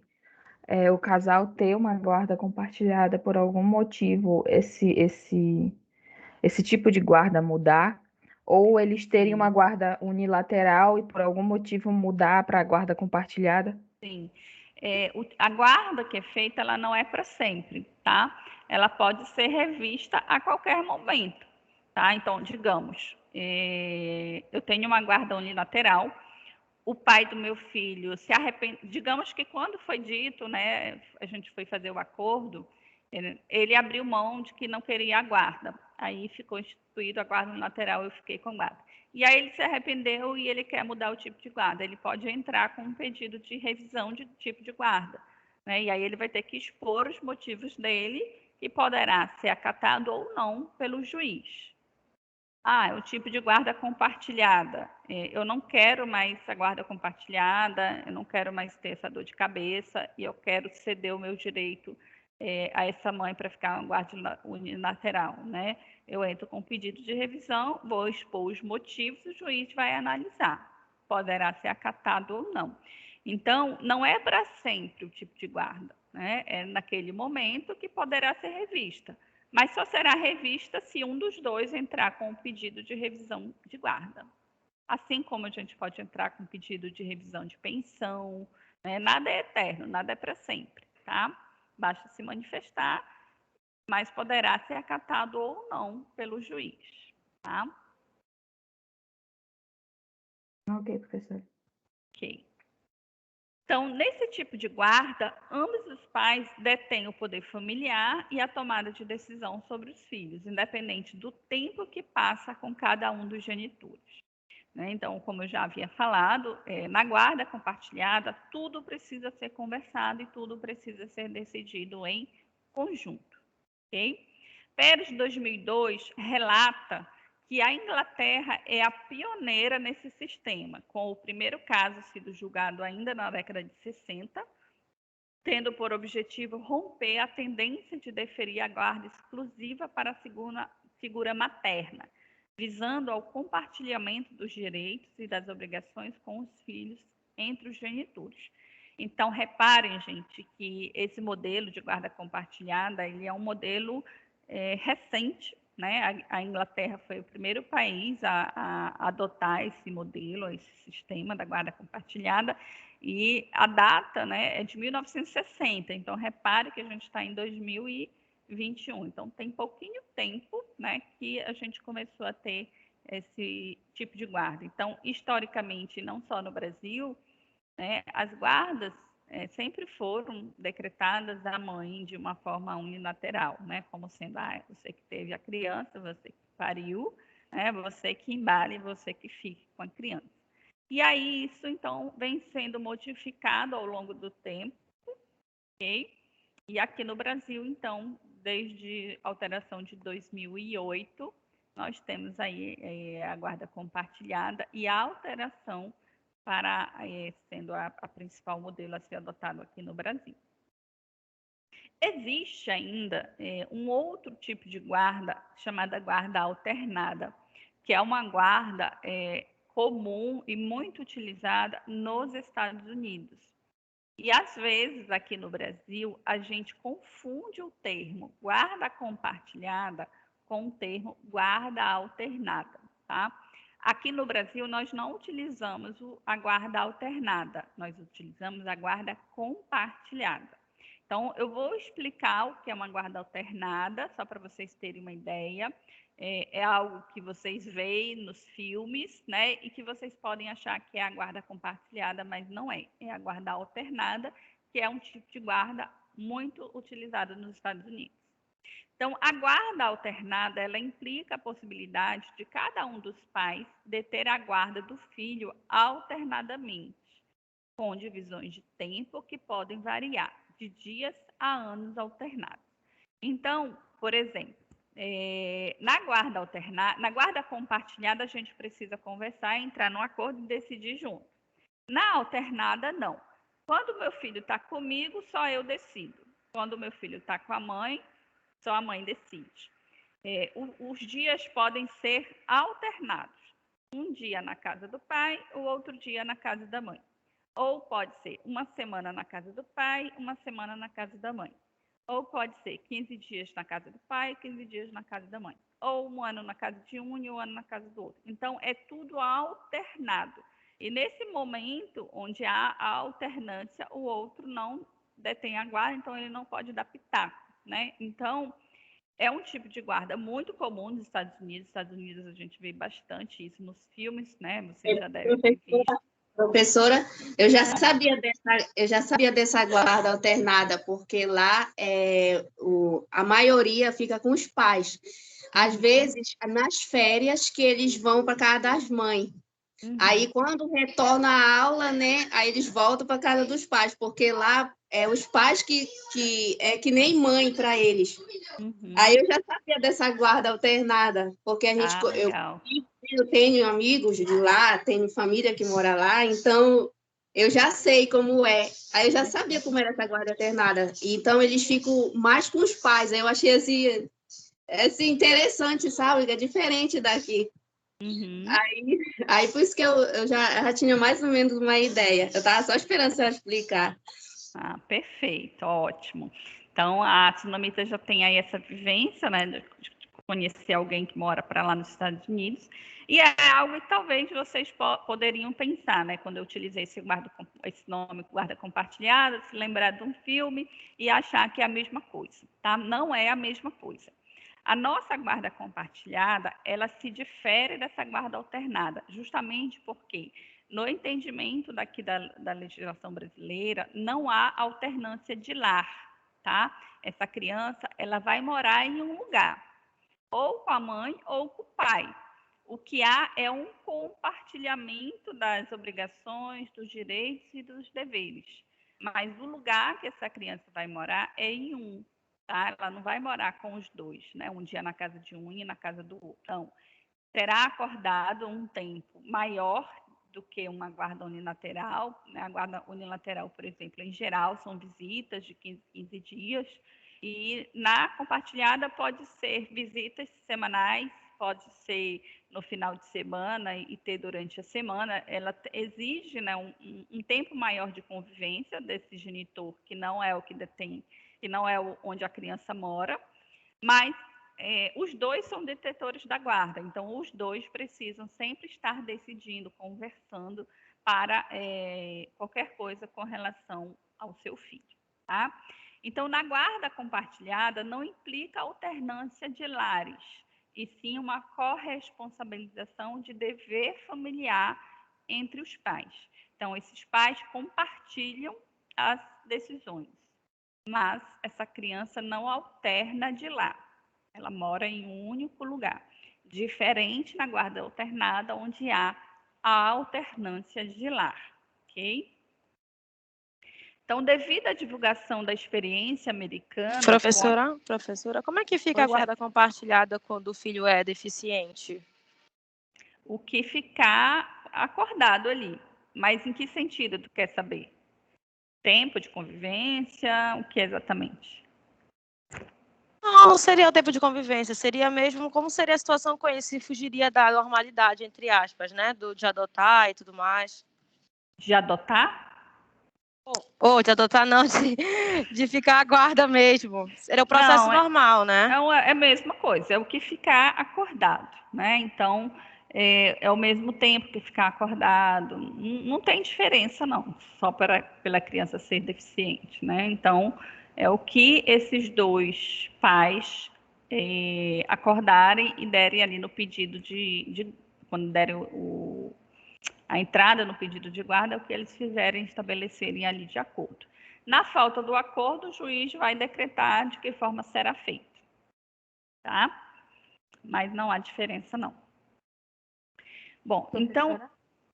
o casal ter uma guarda compartilhada por algum motivo, esse tipo de guarda mudar, ou eles terem uma guarda unilateral e por algum motivo mudar para a guarda compartilhada? Sim. A guarda que é feita, ela não é para sempre, tá? Ela pode ser revista a qualquer momento, tá? Então, digamos, eu tenho uma guarda unilateral, o pai do meu filho se arrepende, digamos que quando foi dito, né, a gente foi fazer o acordo, ele abriu mão de que não queria a guarda, aí ficou instituído a guarda unilateral, eu fiquei com guarda. E aí ele se arrependeu e ele quer mudar o tipo de guarda. Ele pode entrar com um pedido de revisão de tipo de guarda, né? E aí ele vai ter que expor os motivos dele e poderá ser acatado ou não pelo juiz. É o tipo de guarda compartilhada. Eu não quero mais a guarda compartilhada, eu não quero mais ter essa dor de cabeça e eu quero ceder o meu direito a essa mãe para ficar uma guarda unilateral, né? Eu entro com pedido de revisão, vou expor os motivos, o juiz vai analisar. Poderá ser acatado ou não. Então, não é para sempre o tipo de guarda, né? É naquele momento que poderá ser revista. Mas só será revista se um dos dois entrar com o pedido de revisão de guarda. Assim como a gente pode entrar com pedido de revisão de pensão, né? Nada é eterno, nada é para sempre, tá? Basta se manifestar, mas poderá ser acatado ou não pelo juiz, tá? Ok, professora. Ok. Então, nesse tipo de guarda, ambos os pais detêm o poder familiar e a tomada de decisão sobre os filhos, independente do tempo que passa com cada um dos genitores. Então, como eu já havia falado, na guarda compartilhada, tudo precisa ser conversado e tudo precisa ser decidido em conjunto. Okay? Pérez, de 2002, relata que a Inglaterra é a pioneira nesse sistema, com o primeiro caso sido julgado ainda na década de 60, tendo por objetivo romper a tendência de deferir a guarda exclusiva para a figura materna, visando ao compartilhamento dos direitos e das obrigações com os filhos entre os genitores. Então, reparem, gente, que esse modelo de guarda compartilhada, ele é um modelo recente, né? A Inglaterra foi o primeiro país a adotar esse modelo, esse sistema da guarda compartilhada, e a data, né, é de 1960. Então, repare que a gente está em 2021. Então, tem pouquinho tempo, né, que a gente começou a ter esse tipo de guarda. Então, historicamente, não só no Brasil, né, as guardas sempre foram decretadas à mãe de uma forma unilateral, né, como sendo você que teve a criança, você que pariu, né, você que embale, você que fique com a criança. E aí isso, então, vem sendo modificado ao longo do tempo, ok? E aqui no Brasil, então, desde a alteração de 2008, nós temos aí a guarda compartilhada e a alteração para sendo a principal modelo a ser adotado aqui no Brasil. Existe ainda um outro tipo de guarda chamada guarda alternada, que é uma guarda comum e muito utilizada nos Estados Unidos. E às vezes aqui no Brasil a gente confunde o termo guarda compartilhada com o termo guarda alternada, tá? Aqui no Brasil nós não utilizamos a guarda alternada, nós utilizamos a guarda compartilhada. Então eu vou explicar o que é uma guarda alternada, só para vocês terem uma ideia. É algo que vocês veem nos filmes, né? E que vocês podem achar que é a guarda compartilhada, mas não é. É a guarda alternada, que é um tipo de guarda muito utilizado nos Estados Unidos. Então, a guarda alternada, ela implica a possibilidade de cada um dos pais deter a guarda do filho alternadamente, com divisões de tempo que podem variar de dias a anos alternados. Então, por exemplo, na guarda alternada, na guarda compartilhada, a gente precisa conversar, entrar num acordo e decidir junto. Na alternada, não. Quando meu filho está comigo, só eu decido. Quando meu filho está com a mãe, só a mãe decide. Os dias podem ser alternados. Um dia na casa do pai, o outro dia na casa da mãe. Ou pode ser uma semana na casa do pai, uma semana na casa da mãe. Ou pode ser 15 dias na casa do pai, 15 dias na casa da mãe. Ou um ano na casa de um e um ano na casa do outro. Então, é tudo alternado. E nesse momento, onde há a alternância, o outro não detém a guarda, então ele não pode dar pitaco, né? Então, é um tipo de guarda muito comum nos Estados Unidos. Nos Estados Unidos a gente vê bastante isso nos filmes, né? Você já deve ter visto. Professora, eu já sabia dessa guarda alternada, porque lá a maioria fica com os pais. Às vezes, nas férias, que eles vão para casa das mães. Aí, quando retorna a aula, né, aí eles voltam para casa dos pais, porque lá os pais que é que nem mãe para eles. Aí eu já sabia dessa guarda alternada, porque a gente, eu tenho amigos de lá, tenho família que mora lá, então Eu já sei como é. Aí eu já sabia como era essa guarda alternada. Então, eles ficam mais com os pais. Aí eu achei assim interessante, sabe? É diferente daqui. Uhum. Aí por isso que eu já tinha mais ou menos uma ideia. Eu estava só esperando você explicar. Ah, perfeito, ótimo. Então, a Tsunamita já tem aí essa vivência, né, de conhecer alguém que mora para lá nos Estados Unidos, e é algo que talvez vocês poderiam pensar, né, quando eu utilizei esse nome, guarda compartilhada, se lembrar de um filme e achar que é a mesma coisa, tá? Não é a mesma coisa. A nossa guarda compartilhada, ela se difere dessa guarda alternada, justamente porque no entendimento daqui da legislação brasileira, não há alternância de lar, tá? Essa criança, ela vai morar em um lugar, ou com a mãe ou com o pai. O que há é um compartilhamento das obrigações, dos direitos e dos deveres. Mas o lugar que essa criança vai morar é em um, tá? Ela não vai morar com os dois, né? Um dia na casa de um e na casa do outro. Então, será acordado um tempo maior do que uma guarda unilateral. Né? A guarda unilateral, por exemplo, em geral, são visitas de 15 dias, e na compartilhada pode ser visitas semanais, pode ser no final de semana e ter durante a semana. Ela exige, né, um tempo maior de convivência desse genitor, que não é o que detém, que não é onde a criança mora, mas os dois são detetores da guarda, então os dois precisam sempre estar decidindo, conversando para qualquer coisa com relação ao seu filho, tá? Então, na guarda compartilhada não implica alternância de lares, e sim uma corresponsabilização de dever familiar entre os pais. Então, esses pais compartilham as decisões, mas essa criança não alterna de lar. Ela mora em um único lugar. Diferente na guarda alternada, onde há a alternância de lar, ok? Então, devido à divulgação da experiência americana, Professora, como é que fica a guarda compartilhada quando o filho é deficiente? O que ficar acordado ali. Mas em que sentido tu quer saber? Tempo de convivência, o que exatamente? Não seria o tempo de convivência, seria mesmo como seria a situação com ele, se fugiria da normalidade, entre aspas, né? De adotar e tudo mais. De adotar? Ou de adotar não, de ficar à guarda mesmo. Seria o processo normal, né? É a mesma coisa, é o que ficar acordado, né? Então, é o mesmo tempo que ficar acordado. Não tem diferença, não, só pela criança ser deficiente, né? Então, é o que esses dois pais acordarem e derem ali no pedido quando derem a entrada no pedido de guarda, é o que eles fizerem, estabelecerem ali de acordo. Na falta do acordo, o juiz vai decretar de que forma será feito, tá? Mas não há diferença, não. Bom, Professora? então...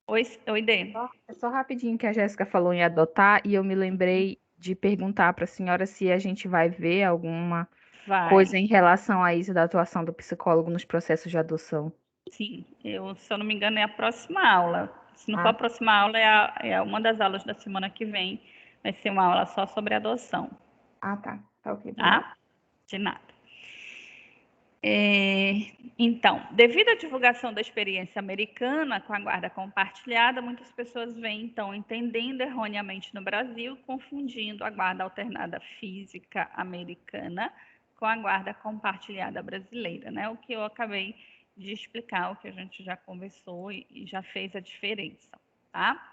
Oi, Dê. Só rapidinho que a Jéssica falou em adotar, e eu me lembrei de perguntar para a senhora se a gente vai ver alguma coisa em relação a isso da atuação do psicólogo nos processos de adoção. Sim, se eu não me engano, é a próxima aula. Se não for a próxima aula, é uma das aulas da semana que vem. Vai ser uma aula só sobre adoção. Ah, tá. Tá ok. Tá? De nada. Então, devido à divulgação da experiência americana com a guarda compartilhada, muitas pessoas vêm, então, entendendo erroneamente no Brasil, confundindo a guarda alternada física americana com a guarda compartilhada brasileira, né? O que eu acabei de explicar, o que a gente já conversou e já fez a diferença, tá?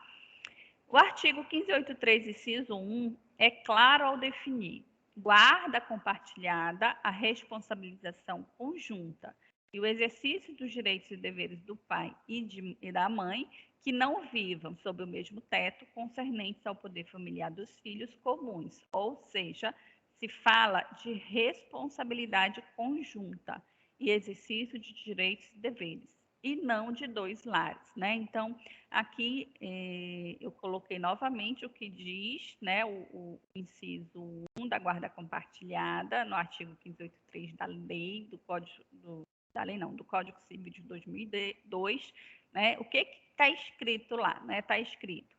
O artigo 1583, inciso 1, é claro ao definir guarda compartilhada, a responsabilização conjunta e o exercício dos direitos e deveres do pai e da mãe que não vivam sob o mesmo teto concernentes ao poder familiar dos filhos comuns, ou seja, se fala de responsabilidade conjunta e exercício de direitos e deveres, e não de dois lares, né? Então, aqui eu coloquei novamente o que diz, né, o inciso 1 da guarda compartilhada, no artigo 1583 da lei, do Código Civil de 2002, né? O que está escrito lá, né? Está escrito: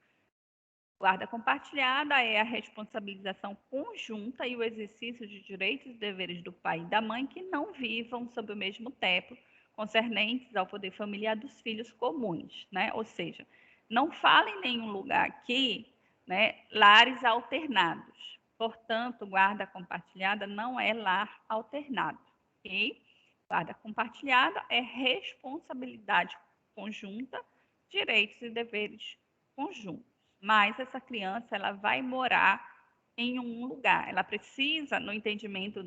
Guarda compartilhada é a responsabilização conjunta e o exercício de direitos e deveres do pai e da mãe que não vivam sob o mesmo teto, concernentes ao poder familiar dos filhos comuns, né? Ou seja, não fala em nenhum lugar aqui, né, lares alternados. Portanto, guarda compartilhada não é lar alternado, ok? Guarda compartilhada é responsabilidade conjunta, direitos e deveres conjuntos. Mas essa criança ela vai morar em um lugar. Ela precisa, no entendimento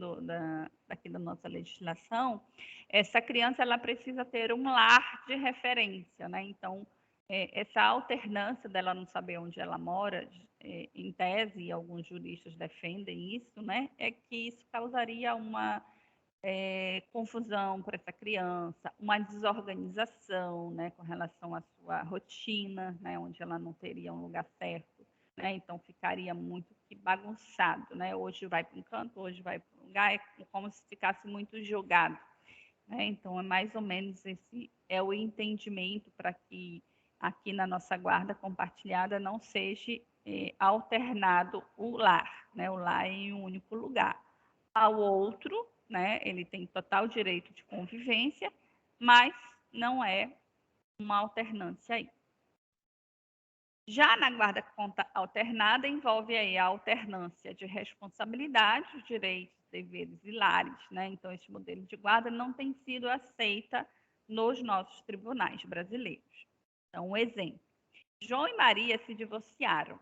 daqui da nossa legislação, essa criança ela precisa ter um lar de referência, né? Então, essa alternância dela não saber onde ela mora, em tese, alguns juristas defendem isso, né? É que isso causaria uma confusão para essa criança, uma desorganização, né, com relação à sua rotina, né, onde ela não teria um lugar certo, né, então ficaria muito que bagunçado, né, hoje vai para um canto, hoje vai para um lugar, é como se ficasse muito jogado, né, então é mais ou menos esse é o entendimento para que aqui na nossa guarda compartilhada não seja alternado o lar, né, o lar em um único lugar. Ao outro, né, ele tem total direito de convivência, mas não é uma alternância aí. Já na guarda conta alternada, envolve aí a alternância de responsabilidades, direitos, deveres e lares, né? Então, esse modelo de guarda não tem sido aceita nos nossos tribunais brasileiros. Então, um exemplo. João e Maria se divorciaram.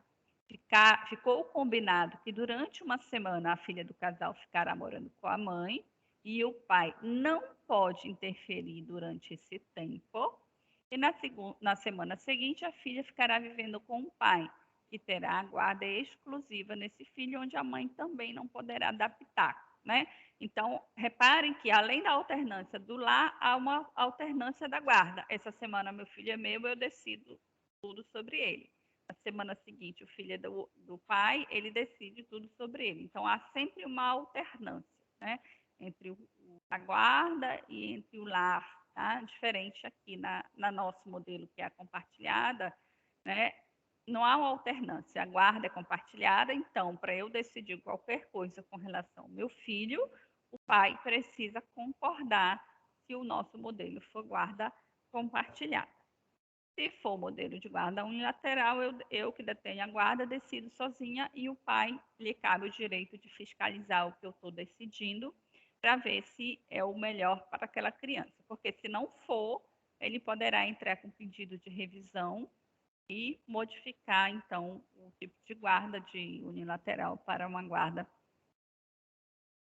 Ficou combinado que durante uma semana a filha do casal ficará morando com a mãe e o pai não pode interferir durante esse tempo. E na semana seguinte, a filha ficará vivendo com o pai, que terá a guarda exclusiva nesse filho, onde a mãe também não poderá adaptar, né? Então, reparem que além da alternância do lar, há uma alternância da guarda. Essa semana meu filho é meu, eu decido tudo sobre ele. Na semana seguinte, o filho é do pai, ele decide tudo sobre ele. Então, há sempre uma alternância, né? Entre a guarda e entre o lar, tá? Diferente aqui na nosso modelo, que é a compartilhada, né? Não há uma alternância. A guarda é compartilhada, então, para eu decidir qualquer coisa com relação ao meu filho, o pai precisa concordar se o nosso modelo for guarda compartilhada. Se for modelo de guarda unilateral, eu que detenho a guarda, decido sozinha e o pai lhe cabe o direito de fiscalizar o que eu estou decidindo para ver se é o melhor para aquela criança. Porque se não for, ele poderá entrar com pedido de revisão e modificar, então, o tipo de guarda de unilateral para uma guarda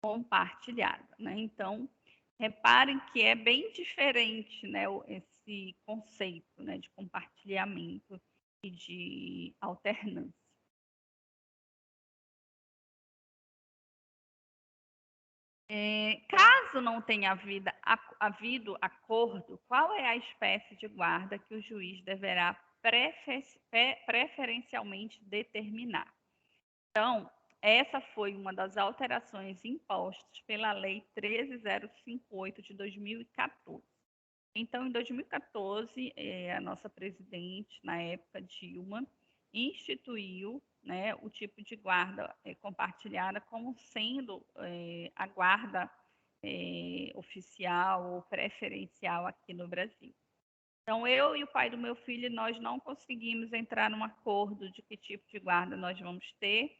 compartilhada, né? Então, reparem que é bem diferente, né, esse conceito, né, de compartilhamento e de alternância. Caso não tenha havido acordo, qual é a espécie de guarda que o juiz deverá preferencialmente determinar? Então, essa foi uma das alterações impostas pela Lei 13058 de 2014. Então, em 2014, a nossa presidente, na época, Dilma, instituiu, né, o tipo de guarda compartilhada como sendo a guarda oficial ou preferencial aqui no Brasil. Então, eu e o pai do meu filho, nós não conseguimos entrar num acordo de que tipo de guarda nós vamos ter.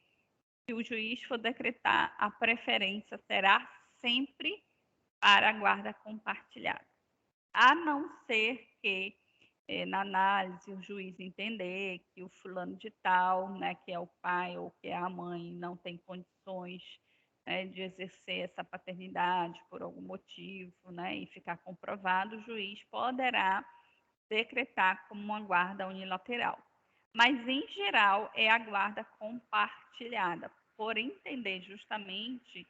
Se o juiz for decretar, a preferência será sempre para a guarda compartilhada. A não ser que, na análise, o juiz entender que o fulano de tal, né, que é o pai ou que é a mãe, não tem condições, né, de exercer essa paternidade por algum motivo, né, e ficar comprovado, o juiz poderá decretar como uma guarda unilateral. Mas, em geral, é a guarda compartilhada, por entender justamente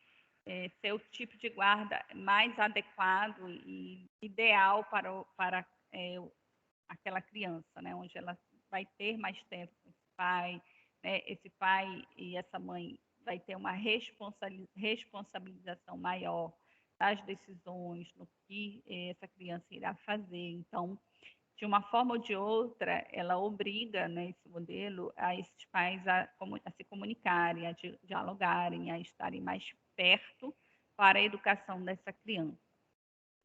ser o tipo de guarda mais adequado e ideal para aquela criança, né? Onde ela vai ter mais tempo com esse pai, né? Esse pai e essa mãe vai ter uma responsabilização maior das decisões, no que essa criança irá fazer. Então, de uma forma ou de outra, ela obriga, né, esse modelo a esses pais a se comunicarem, a dialogarem, a estarem mais perto para a educação dessa criança.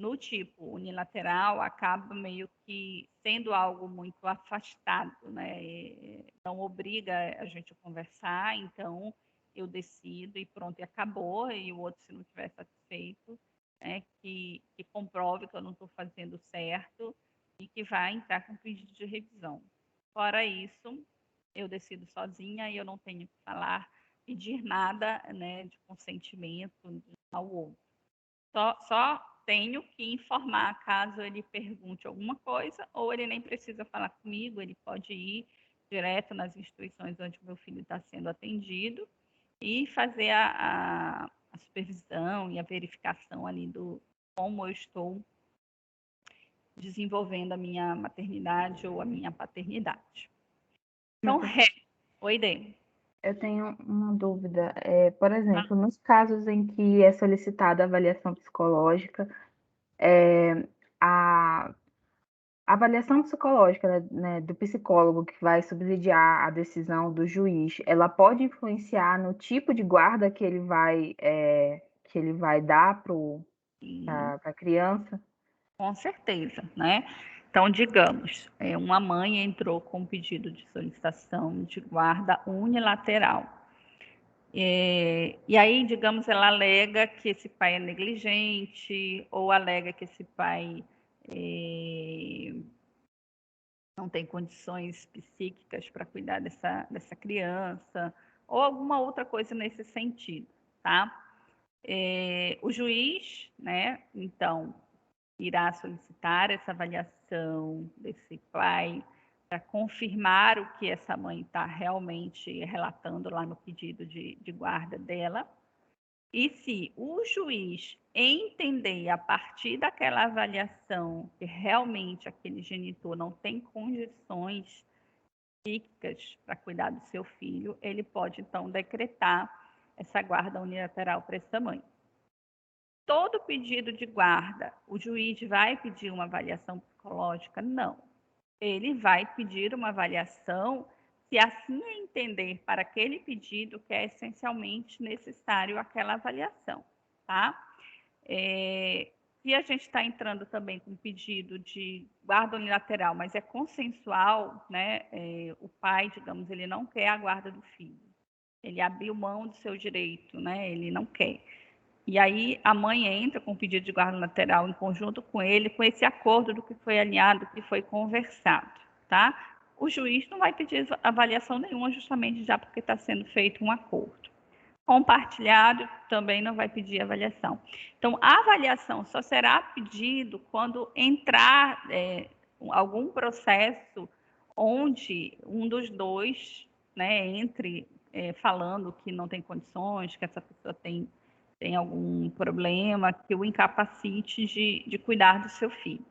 No tipo unilateral, acaba meio que sendo algo muito afastado, né? Não obriga a gente a conversar, então eu decido e pronto, e acabou, e o outro, se não estiver satisfeito, né, que comprove que eu não estou fazendo certo e que vai entrar com pedido de revisão. Fora isso, eu decido sozinha e eu não tenho que falar, pedir nada, né, de consentimento ao outro. Só tenho que informar caso ele pergunte alguma coisa, ou ele nem precisa falar comigo, ele pode ir direto nas instituições onde o meu filho está sendo atendido e fazer a supervisão e a verificação ali do como eu estou desenvolvendo a minha maternidade ou a minha paternidade. Então, Oi, Dê. Eu tenho uma dúvida. Por exemplo, nos casos em que é solicitada avaliação psicológica, a avaliação psicológica, né, do psicólogo que vai subsidiar a decisão do juiz, ela pode influenciar no tipo de guarda que ele vai dar para a criança? Com certeza, né? Então, digamos, uma mãe entrou com um pedido de solicitação de guarda unilateral. E aí, digamos, ela alega que esse pai é negligente, ou alega que esse pai não tem condições psíquicas para cuidar dessa criança, ou alguma outra coisa nesse sentido, tá? O juiz, né, então, irá solicitar essa avaliação desse pai para confirmar o que essa mãe está realmente relatando lá no pedido de guarda dela. E se o juiz entender a partir daquela avaliação que realmente aquele genitor não tem condições psíquicas para cuidar do seu filho, ele pode então decretar essa guarda unilateral para essa mãe. Todo pedido de guarda, o juiz vai pedir uma avaliação psicológica? Não. Ele vai pedir uma avaliação se assim entender para aquele pedido que é essencialmente necessário aquela avaliação, tá? Se a gente está entrando também com pedido de guarda unilateral, mas é consensual, né? O pai, digamos, ele não quer a guarda do filho. Ele abriu mão do seu direito, né? Ele não quer. E aí a mãe entra com o pedido de guarda unilateral em conjunto com ele, com esse acordo do que foi alinhado, do que foi conversado, tá? O juiz não vai pedir avaliação nenhuma, justamente já porque está sendo feito um acordo. Compartilhado também não vai pedir avaliação. Então, a avaliação só será pedido quando entrar algum processo onde um dos dois, né, entre falando que não tem condições, que essa pessoa tem algum problema que o incapacite de cuidar do seu filho.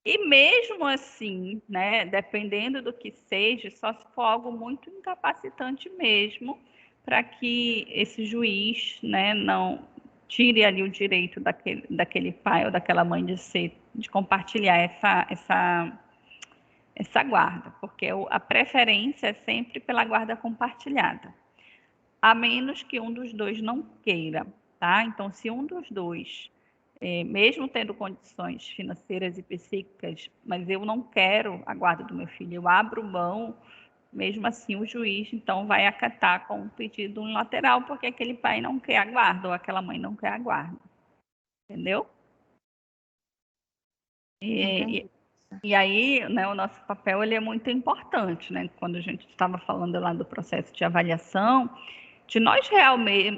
E mesmo assim, né, dependendo do que seja, só se for algo muito incapacitante mesmo, para que esse juiz, né, não tire ali o direito daquele pai ou daquela mãe de compartilhar essa guarda, porque a preferência é sempre pela guarda compartilhada, a menos que um dos dois não queira. Tá? Então, se um dos dois, mesmo tendo condições financeiras e psíquicas, mas eu não quero a guarda do meu filho, eu abro mão, mesmo assim o juiz, então, vai acatar com um pedido unilateral, porque aquele pai não quer a guarda, ou aquela mãe não quer a guarda. Entendeu? E aí, né, o nosso papel ele é muito importante, né? Quando a gente estava falando lá do processo de avaliação, de nós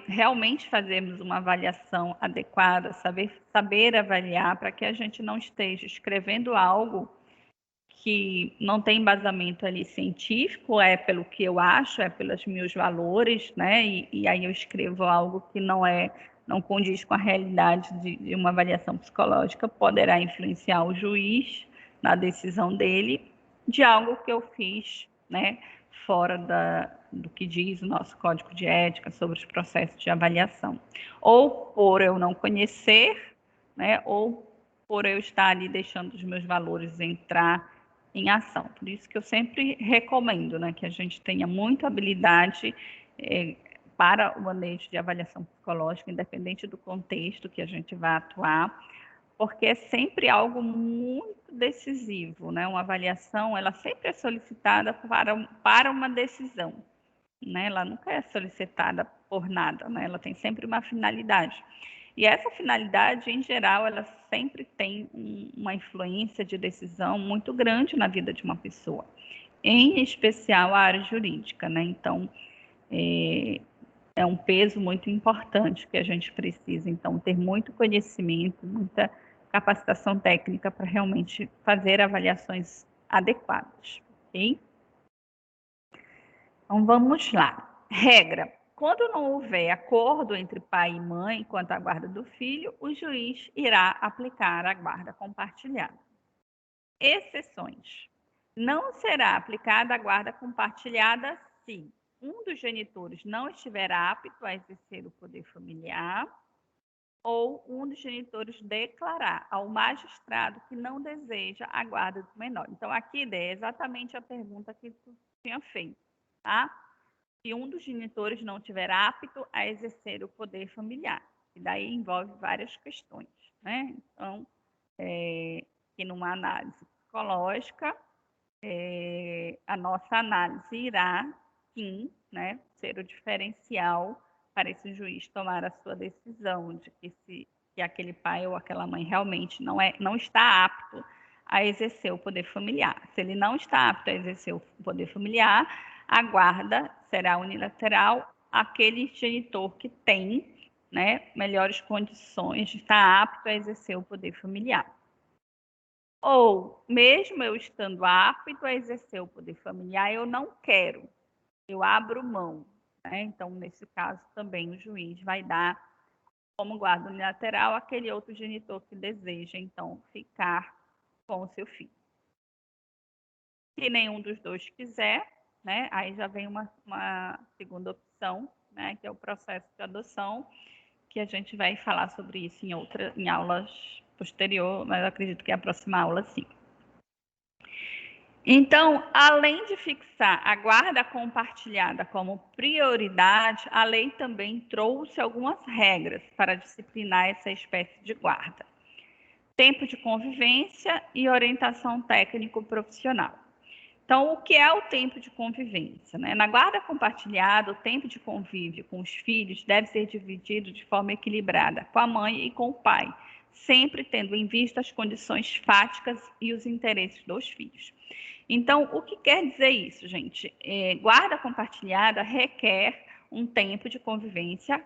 realmente fazermos uma avaliação adequada, saber avaliar, para que a gente não esteja escrevendo algo que não tem embasamento ali científico, é pelo que eu acho, é pelos meus valores, né? E aí eu escrevo algo que não condiz com a realidade de uma avaliação psicológica, poderá influenciar o juiz na decisão dele de algo que eu fiz, né? Fora do que diz o nosso código de ética sobre os processos de avaliação. Ou por eu não conhecer, né, ou por eu estar ali deixando os meus valores entrar em ação. Por isso que eu sempre recomendo, né, que a gente tenha muita habilidade para o manejo de avaliação psicológica, independente do contexto que a gente vai atuar, porque é sempre algo muito decisivo, né? Uma avaliação, ela sempre é solicitada para uma decisão, né? Ela nunca é solicitada por nada, né? Ela tem sempre uma finalidade. E essa finalidade, em geral, ela sempre tem uma influência de decisão muito grande na vida de uma pessoa, em especial a área jurídica, né? Então, é um peso muito importante que a gente precisa, então, ter muito conhecimento, muita capacitação técnica para realmente fazer avaliações adequadas, ok? Então, vamos lá. Regra. Quando não houver acordo entre pai e mãe quanto à guarda do filho, o juiz irá aplicar a guarda compartilhada. Exceções. Não será aplicada a guarda compartilhada se um dos genitores não estiver apto a exercer o poder familiar ou um dos genitores declarar ao magistrado que não deseja a guarda do menor. Então, aqui é exatamente a pergunta que tu tinha feito, tá? Se um dos genitores não estiver apto a exercer o poder familiar. E daí envolve várias questões, né? Então, que numa análise psicológica, a nossa análise irá, sim, né, ser o diferencial para esse juiz tomar a sua decisão de que aquele pai ou aquela mãe realmente não está apto a exercer o poder familiar. Se ele não está apto a exercer o poder familiar, a guarda será unilateral àquele genitor que tem, né, melhores condições de estar apto a exercer o poder familiar. Ou, mesmo eu estando apto a exercer o poder familiar, eu não quero, eu abro mão, né? Então, nesse caso, também o juiz vai dar como guarda unilateral aquele outro genitor que deseja, então, ficar com o seu filho. Se nenhum dos dois quiser, né? Aí já vem uma segunda opção, né? Que é o processo de adoção, que a gente vai falar sobre isso em aulas posterior, mas eu acredito que é a próxima aula, sim. Então, além de fixar a guarda compartilhada como prioridade, a lei também trouxe algumas regras para disciplinar essa espécie de guarda. Tempo de convivência e orientação técnico-profissional. Então, o que é o tempo de convivência, né? Na guarda compartilhada, o tempo de convívio com os filhos deve ser dividido de forma equilibrada com a mãe e com o pai, sempre tendo em vista as condições fáticas e os interesses dos filhos. Então, o que quer dizer isso, gente? Guarda compartilhada requer um tempo de convivência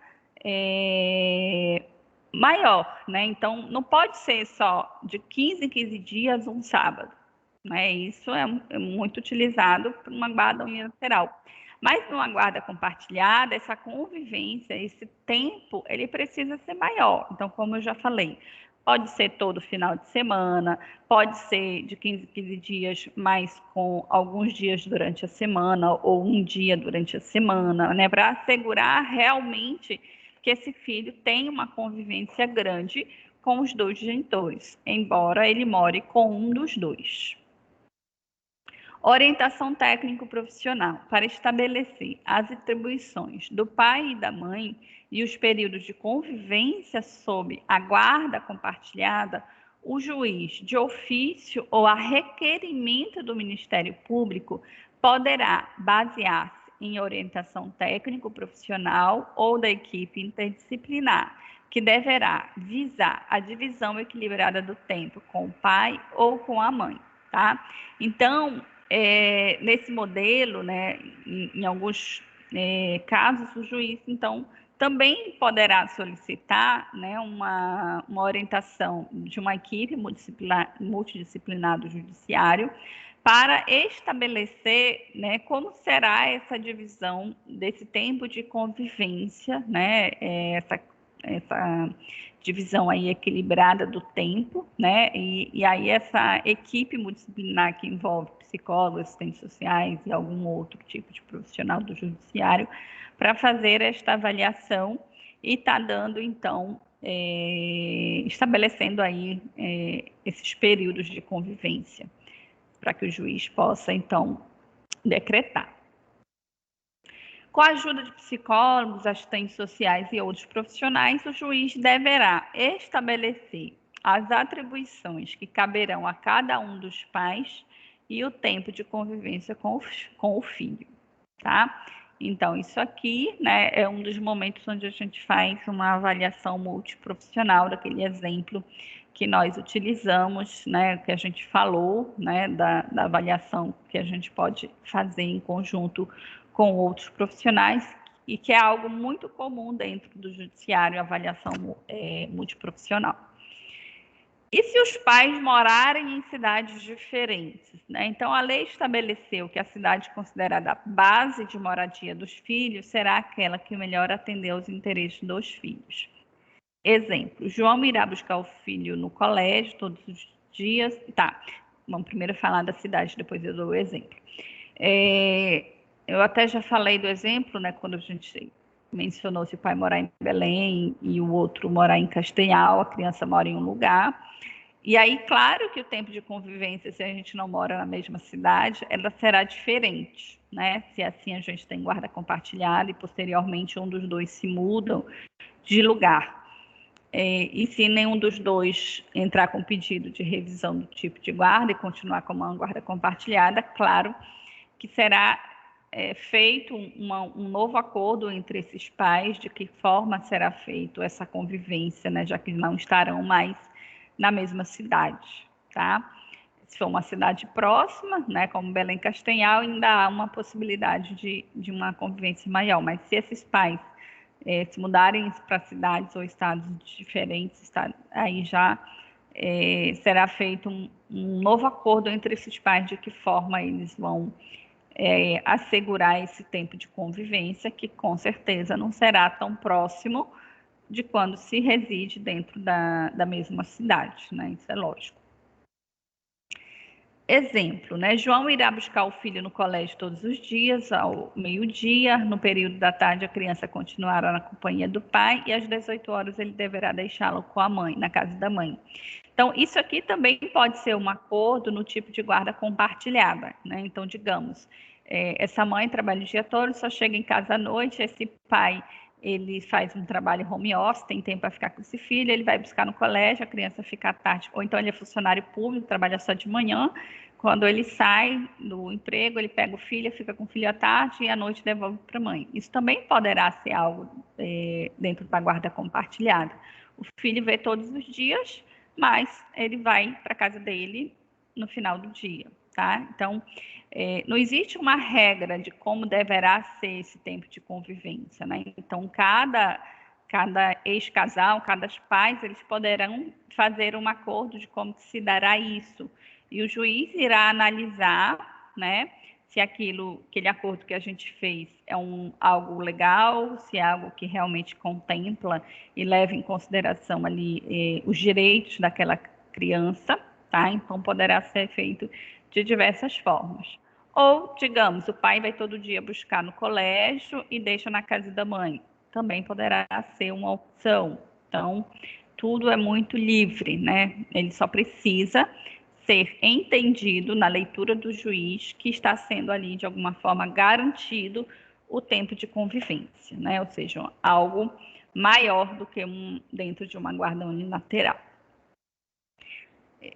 maior, né? Então, não pode ser só de 15 em 15 dias um sábado, né? Isso é muito utilizado para uma guarda unilateral. Mas numa guarda compartilhada, essa convivência, esse tempo, ele precisa ser maior. Então, como eu já falei, pode ser todo final de semana, pode ser de 15 em 15 dias, mas com alguns dias durante a semana ou um dia durante a semana, né? Para assegurar realmente que esse filho tenha uma convivência grande com os dois genitores, embora ele more com um dos dois. Orientação técnico-profissional para estabelecer as atribuições do pai e da mãe e os períodos de convivência sob a guarda compartilhada, o juiz, de ofício ou a requerimento do Ministério Público, poderá basear-se em orientação técnico-profissional ou da equipe interdisciplinar, que deverá visar a divisão equilibrada do tempo com o pai ou com a mãe, tá? Então, nesse modelo, né, em alguns casos, o juiz, então, também poderá solicitar, né, uma orientação de uma equipe multidisciplinar do judiciário para estabelecer, né, como será essa divisão desse tempo de convivência, né, essa divisão aí equilibrada do tempo, né, e aí essa equipe multidisciplinar que envolve psicólogos, assistentes sociais e algum outro tipo de profissional do judiciário para fazer esta avaliação e está dando, então, estabelecendo aí esses períodos de convivência para que o juiz possa, então, decretar. Com a ajuda de psicólogos, assistentes sociais e outros profissionais, o juiz deverá estabelecer as atribuições que caberão a cada um dos pais e o tempo de convivência com o filho, tá? Então, isso aqui, né, é um dos momentos onde a gente faz uma avaliação multiprofissional daquele exemplo que nós utilizamos, né, que a gente falou, né, da avaliação que a gente pode fazer em conjunto com outros profissionais e que é algo muito comum dentro do judiciário, a avaliação multiprofissional. E se os pais morarem em cidades diferentes, né? Então, a lei estabeleceu que a cidade considerada base de moradia dos filhos será aquela que melhor atender aos interesses dos filhos. Exemplo, João irá buscar o filho no colégio todos os dias. Tá, vamos primeiro falar da cidade, depois eu dou o exemplo. Eu até já falei do exemplo, né, quando a gente mencionou se o pai morar em Belém e o outro morar em Castanhal, a criança mora em um lugar. E aí, claro que o tempo de convivência, se a gente não mora na mesma cidade, ela será diferente, né? Se assim a gente tem guarda compartilhada e posteriormente um dos dois se mudam de lugar. E se nenhum dos dois entrar com pedido de revisão do tipo de guarda e continuar com uma guarda compartilhada, claro que será feito um novo acordo entre esses pais, de que forma será feita essa convivência, né? Já que não estarão mais na mesma cidade, tá? Se for uma cidade próxima, né, como Belém Castanhal, ainda há uma possibilidade de uma convivência maior, mas se esses pais se mudarem para cidades ou estados diferentes, aí já será feito um novo acordo entre esses pais de que forma eles vão assegurar esse tempo de convivência, que com certeza não será tão próximo de quando se reside dentro da mesma cidade, né? Isso é lógico. Exemplo, né? João irá buscar o filho no colégio todos os dias, ao meio-dia. No período da tarde, a criança continuará na companhia do pai e às 18 horas ele deverá deixá-lo com a mãe, na casa da mãe. Então, isso aqui também pode ser um acordo no tipo de guarda compartilhada, né? Então, digamos, essa mãe trabalha o dia todo, só chega em casa à noite, esse pai ele faz um trabalho home office, tem tempo para ficar com esse filho, ele vai buscar no colégio, a criança fica à tarde, ou então ele é funcionário público, trabalha só de manhã, quando ele sai do emprego, ele pega o filho, fica com o filho à tarde e à noite devolve para a mãe. Isso também poderá ser algo dentro da guarda compartilhada. O filho vê todos os dias, mas ele vai para a casa dele no final do dia, tá? Então, não existe uma regra de como deverá ser esse tempo de convivência, né? Então, cada ex-casal, cada pais, eles poderão fazer um acordo de como se dará isso. E o juiz irá analisar, né, se aquele acordo que a gente fez é algo legal, se é algo que realmente contempla e leva em consideração ali os direitos daquela criança, tá? Então, poderá ser feito de diversas formas. Ou, digamos, o pai vai todo dia buscar no colégio e deixa na casa da mãe. Também poderá ser uma opção. Então, tudo é muito livre, né? Ele só precisa ser entendido na leitura do juiz que está sendo ali, de alguma forma, garantido o tempo de convivência, né? Ou seja, algo maior do que dentro de uma guarda unilateral.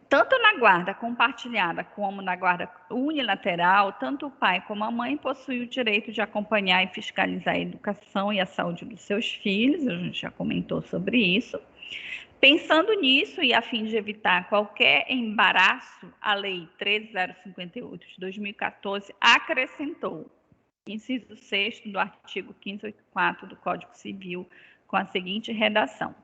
Tanto na guarda compartilhada como na guarda unilateral, tanto o pai como a mãe possuem o direito de acompanhar e fiscalizar a educação e a saúde dos seus filhos, a gente já comentou sobre isso. Pensando nisso e a fim de evitar qualquer embaraço, a Lei 13.058 de 2014 acrescentou inciso 6º do artigo 584 do Código Civil com a seguinte redação.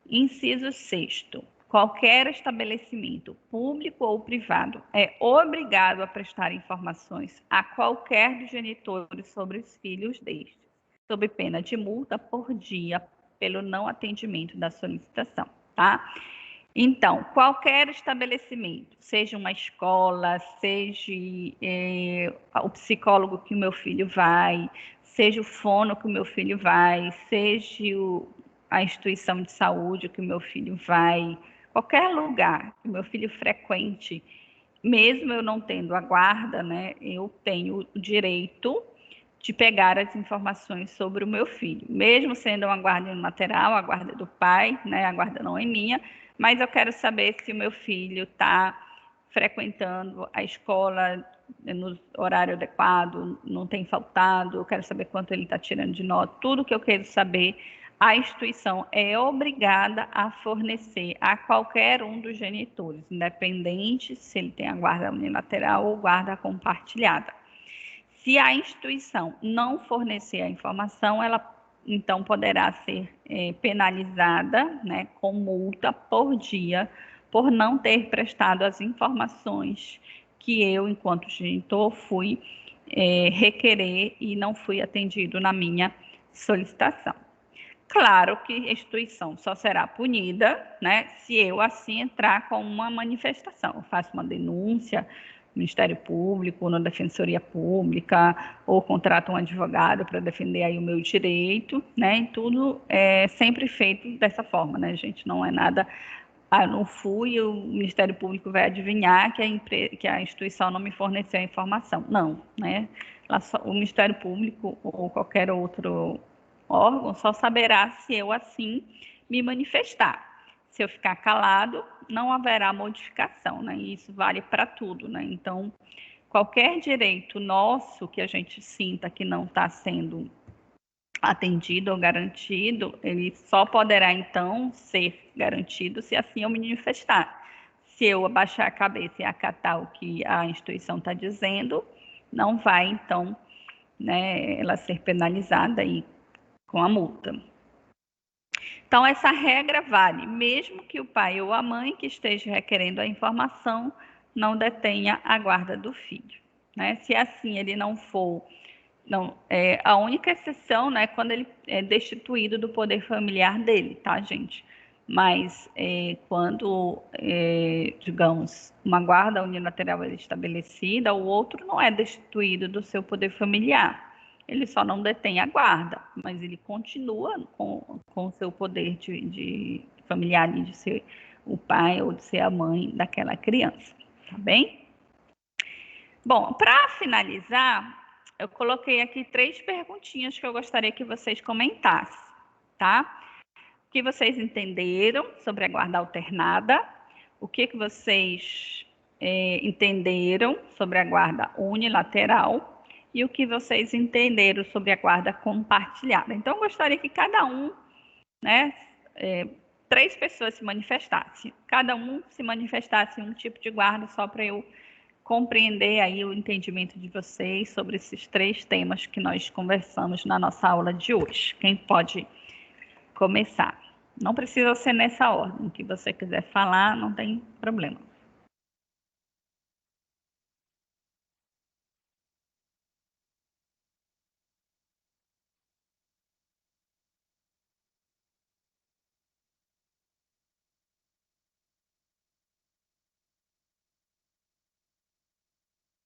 Inciso 6º. Qualquer estabelecimento público ou privado é obrigado a prestar informações a qualquer dos genitores sobre os filhos destes, sob pena de multa por dia pelo não atendimento da solicitação, tá? Então, qualquer estabelecimento, seja uma escola, seja o psicólogo que o meu filho vai, seja o fono que o meu filho vai, seja a instituição de saúde que o meu filho vai, qualquer lugar que o meu filho frequente mesmo eu não tendo a guarda, né, eu tenho o direito de pegar as informações sobre o meu filho, mesmo sendo uma guarda unilateral, a guarda do pai, né, a guarda não é minha, mas eu quero saber se o meu filho está frequentando a escola no horário adequado, não tem faltado, eu quero saber quanto ele está tirando de nota, tudo que eu quero saber, a instituição é obrigada a fornecer a qualquer um dos genitores, independente se ele tem a guarda unilateral ou guarda compartilhada. Se a instituição não fornecer a informação, ela então poderá ser penalizada, né, com multa por dia, por não ter prestado as informações que eu, enquanto genitor, fui requerer e não fui atendido na minha solicitação. Claro que a instituição só será punida, né, se eu assim entrar com uma manifestação. Eu faço uma denúncia no Ministério Público, na Defensoria Pública, ou contrato um advogado para defender aí o meu direito, né, e tudo é sempre feito dessa forma, né, gente, não é nada, eu não fui, o Ministério Público vai adivinhar que a instituição não me forneceu a informação. Não, né, o Ministério Público ou qualquer outro órgão só saberá se eu assim me manifestar. Se eu ficar calado, não haverá modificação, né? E isso vale para tudo, né? Então, qualquer direito nosso que a gente sinta que não está sendo atendido ou garantido, ele só poderá então ser garantido se assim eu me manifestar. Se eu abaixar a cabeça e acatar o que a instituição está dizendo, não vai então, né, ela ser penalizada aí com a multa. Então, essa regra vale, mesmo que o pai ou a mãe que esteja requerendo a informação não detenha a guarda do filho, né? Se assim ele não for, a única exceção, né, quando ele é destituído do poder familiar dele, tá, gente? Mas quando, digamos, uma guarda unilateral é estabelecida, o outro não é destituído do seu poder familiar. Ele só não detém a guarda, mas ele continua com o seu poder de familiar, de ser o pai ou de ser a mãe daquela criança, tá bem? Bom, para finalizar, eu coloquei aqui 3 perguntinhas que eu gostaria que vocês comentassem, tá? O que vocês entenderam sobre a guarda alternada? O que vocês entenderam sobre a guarda unilateral? E o que vocês entenderam sobre a guarda compartilhada? Então, eu gostaria que cada um, né, 3 pessoas se manifestassem. Cada um se manifestasse em um tipo de guarda, só para eu compreender aí o entendimento de vocês sobre esses 3 temas que nós conversamos na nossa aula de hoje. Quem pode começar? Não precisa ser nessa ordem. O que você quiser falar, não tem problema.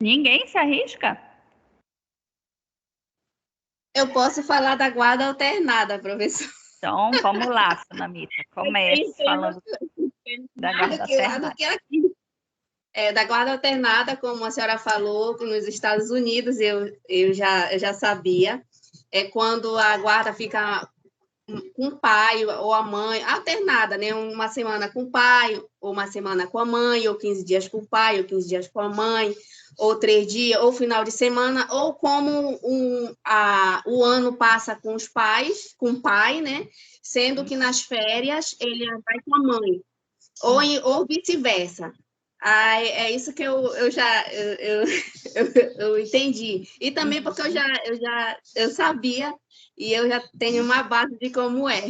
Ninguém se arrisca? Eu posso falar da guarda alternada, professor. Então, vamos lá, Sunamita. Comece falando da guarda alternada. Da guarda alternada, como a senhora falou, nos Estados Unidos, eu já sabia, é quando a guarda fica com o pai ou a mãe, alternada, né? Uma semana com o pai, ou uma semana com a mãe, ou 15 dias com o pai, ou 15 dias com a mãe, ou 3 dias, ou final de semana, ou como o ano passa com os pais, com o pai, né? Sendo que nas férias ele vai com a mãe, ou vice-versa. É isso que eu entendi. E também porque eu sabia e eu já tenho uma base de como é.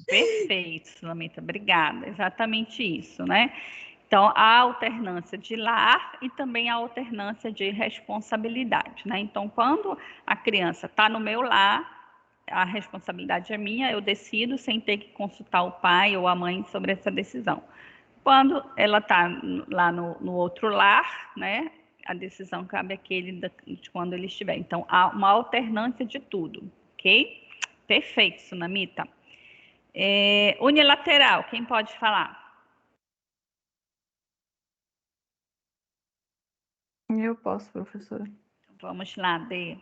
Perfeito, Sulamita, obrigada. Exatamente isso, né? Então, a alternância de lar e também a alternância de responsabilidade, né? Então, quando a criança está no meu lar, a responsabilidade é minha, eu decido sem ter que consultar o pai ou a mãe sobre essa decisão. Quando ela está lá no outro lar, né, a decisão cabe àquele de quando ele estiver. Então, há uma alternância de tudo, ok? Perfeito, Sunamita. Unilateral, quem pode falar? Eu posso, professora. Vamos lá, Dê.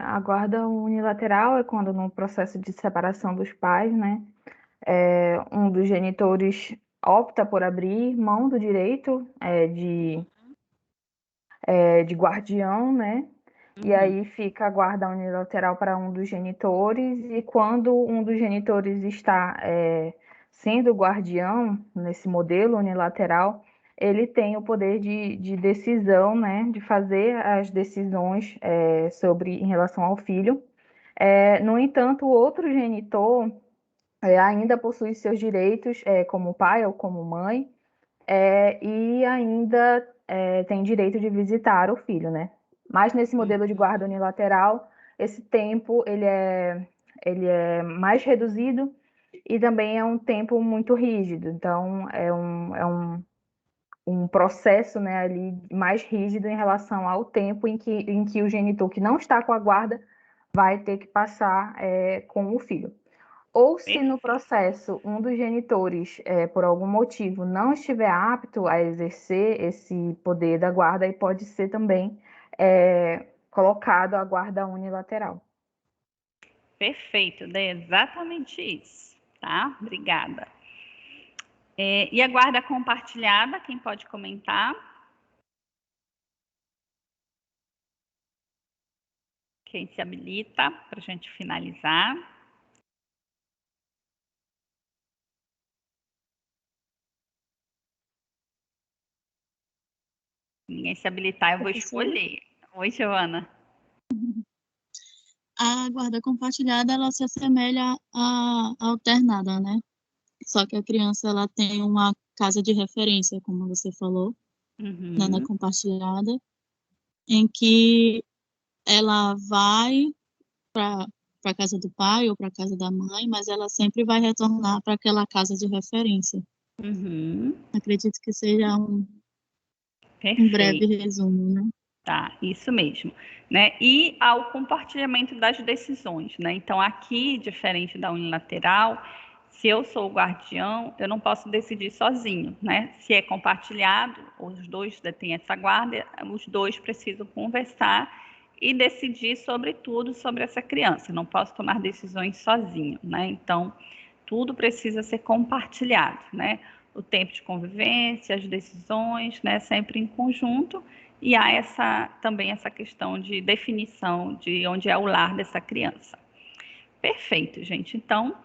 A guarda unilateral é quando, no processo de separação dos pais, né, um dos genitores opta por abrir mão do direito de guardião, né? E aí fica a guarda unilateral para um dos genitores, e quando um dos genitores está sendo guardião, nesse modelo unilateral, ele tem o poder de decisão, né? De fazer as decisões em relação ao filho. No entanto, o outro genitor ainda possui seus direitos como pai ou como mãe, e ainda tem direito de visitar o filho, né? Mas nesse modelo de guarda unilateral, esse tempo ele é mais reduzido e também é um tempo muito rígido. Então, um processo, né, ali mais rígido em relação ao tempo em que o genitor que não está com a guarda vai ter que passar com o filho. Ou se no processo um dos genitores, por algum motivo, não estiver apto a exercer esse poder da guarda, aí pode ser também colocado a guarda unilateral. Perfeito, Dê, exatamente isso, tá? Obrigada. E a guarda compartilhada, quem pode comentar? Quem se habilita para a gente finalizar? Ninguém se habilitar, eu vou escolher. Oi, Giovana. A guarda compartilhada, ela se assemelha à alternada, né? Só que a criança, ela tem uma casa de referência, como você falou, né, na compartilhada, em que ela vai para a casa do pai ou para a casa da mãe, mas ela sempre vai retornar para aquela casa de referência. Acredito que seja um breve resumo, né? Tá, isso mesmo, né? E ao compartilhamento das decisões, né? Então, aqui, diferente da unilateral, se eu sou o guardião, eu não posso decidir sozinho, né? Se é compartilhado, os dois detêm essa guarda, os dois precisam conversar e decidir sobre tudo sobre essa criança. Eu não posso tomar decisões sozinho, né? Então, tudo precisa ser compartilhado, né? O tempo de convivência, as decisões, né? Sempre em conjunto. E há também essa questão de definição de onde é o lar dessa criança. Perfeito, gente. Então,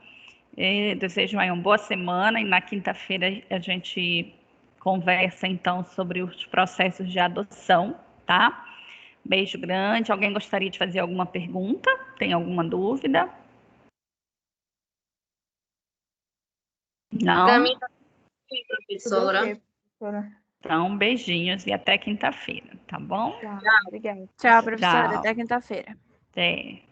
desejo aí uma boa semana e na quinta-feira a gente conversa então sobre os processos de adoção, tá? Beijo grande. Alguém gostaria de fazer alguma pergunta? Tem alguma dúvida? Não? Para mim, professora. Então, beijinhos e até quinta-feira, tá bom? Obrigada. Tchau, professora. Até quinta-feira. Até.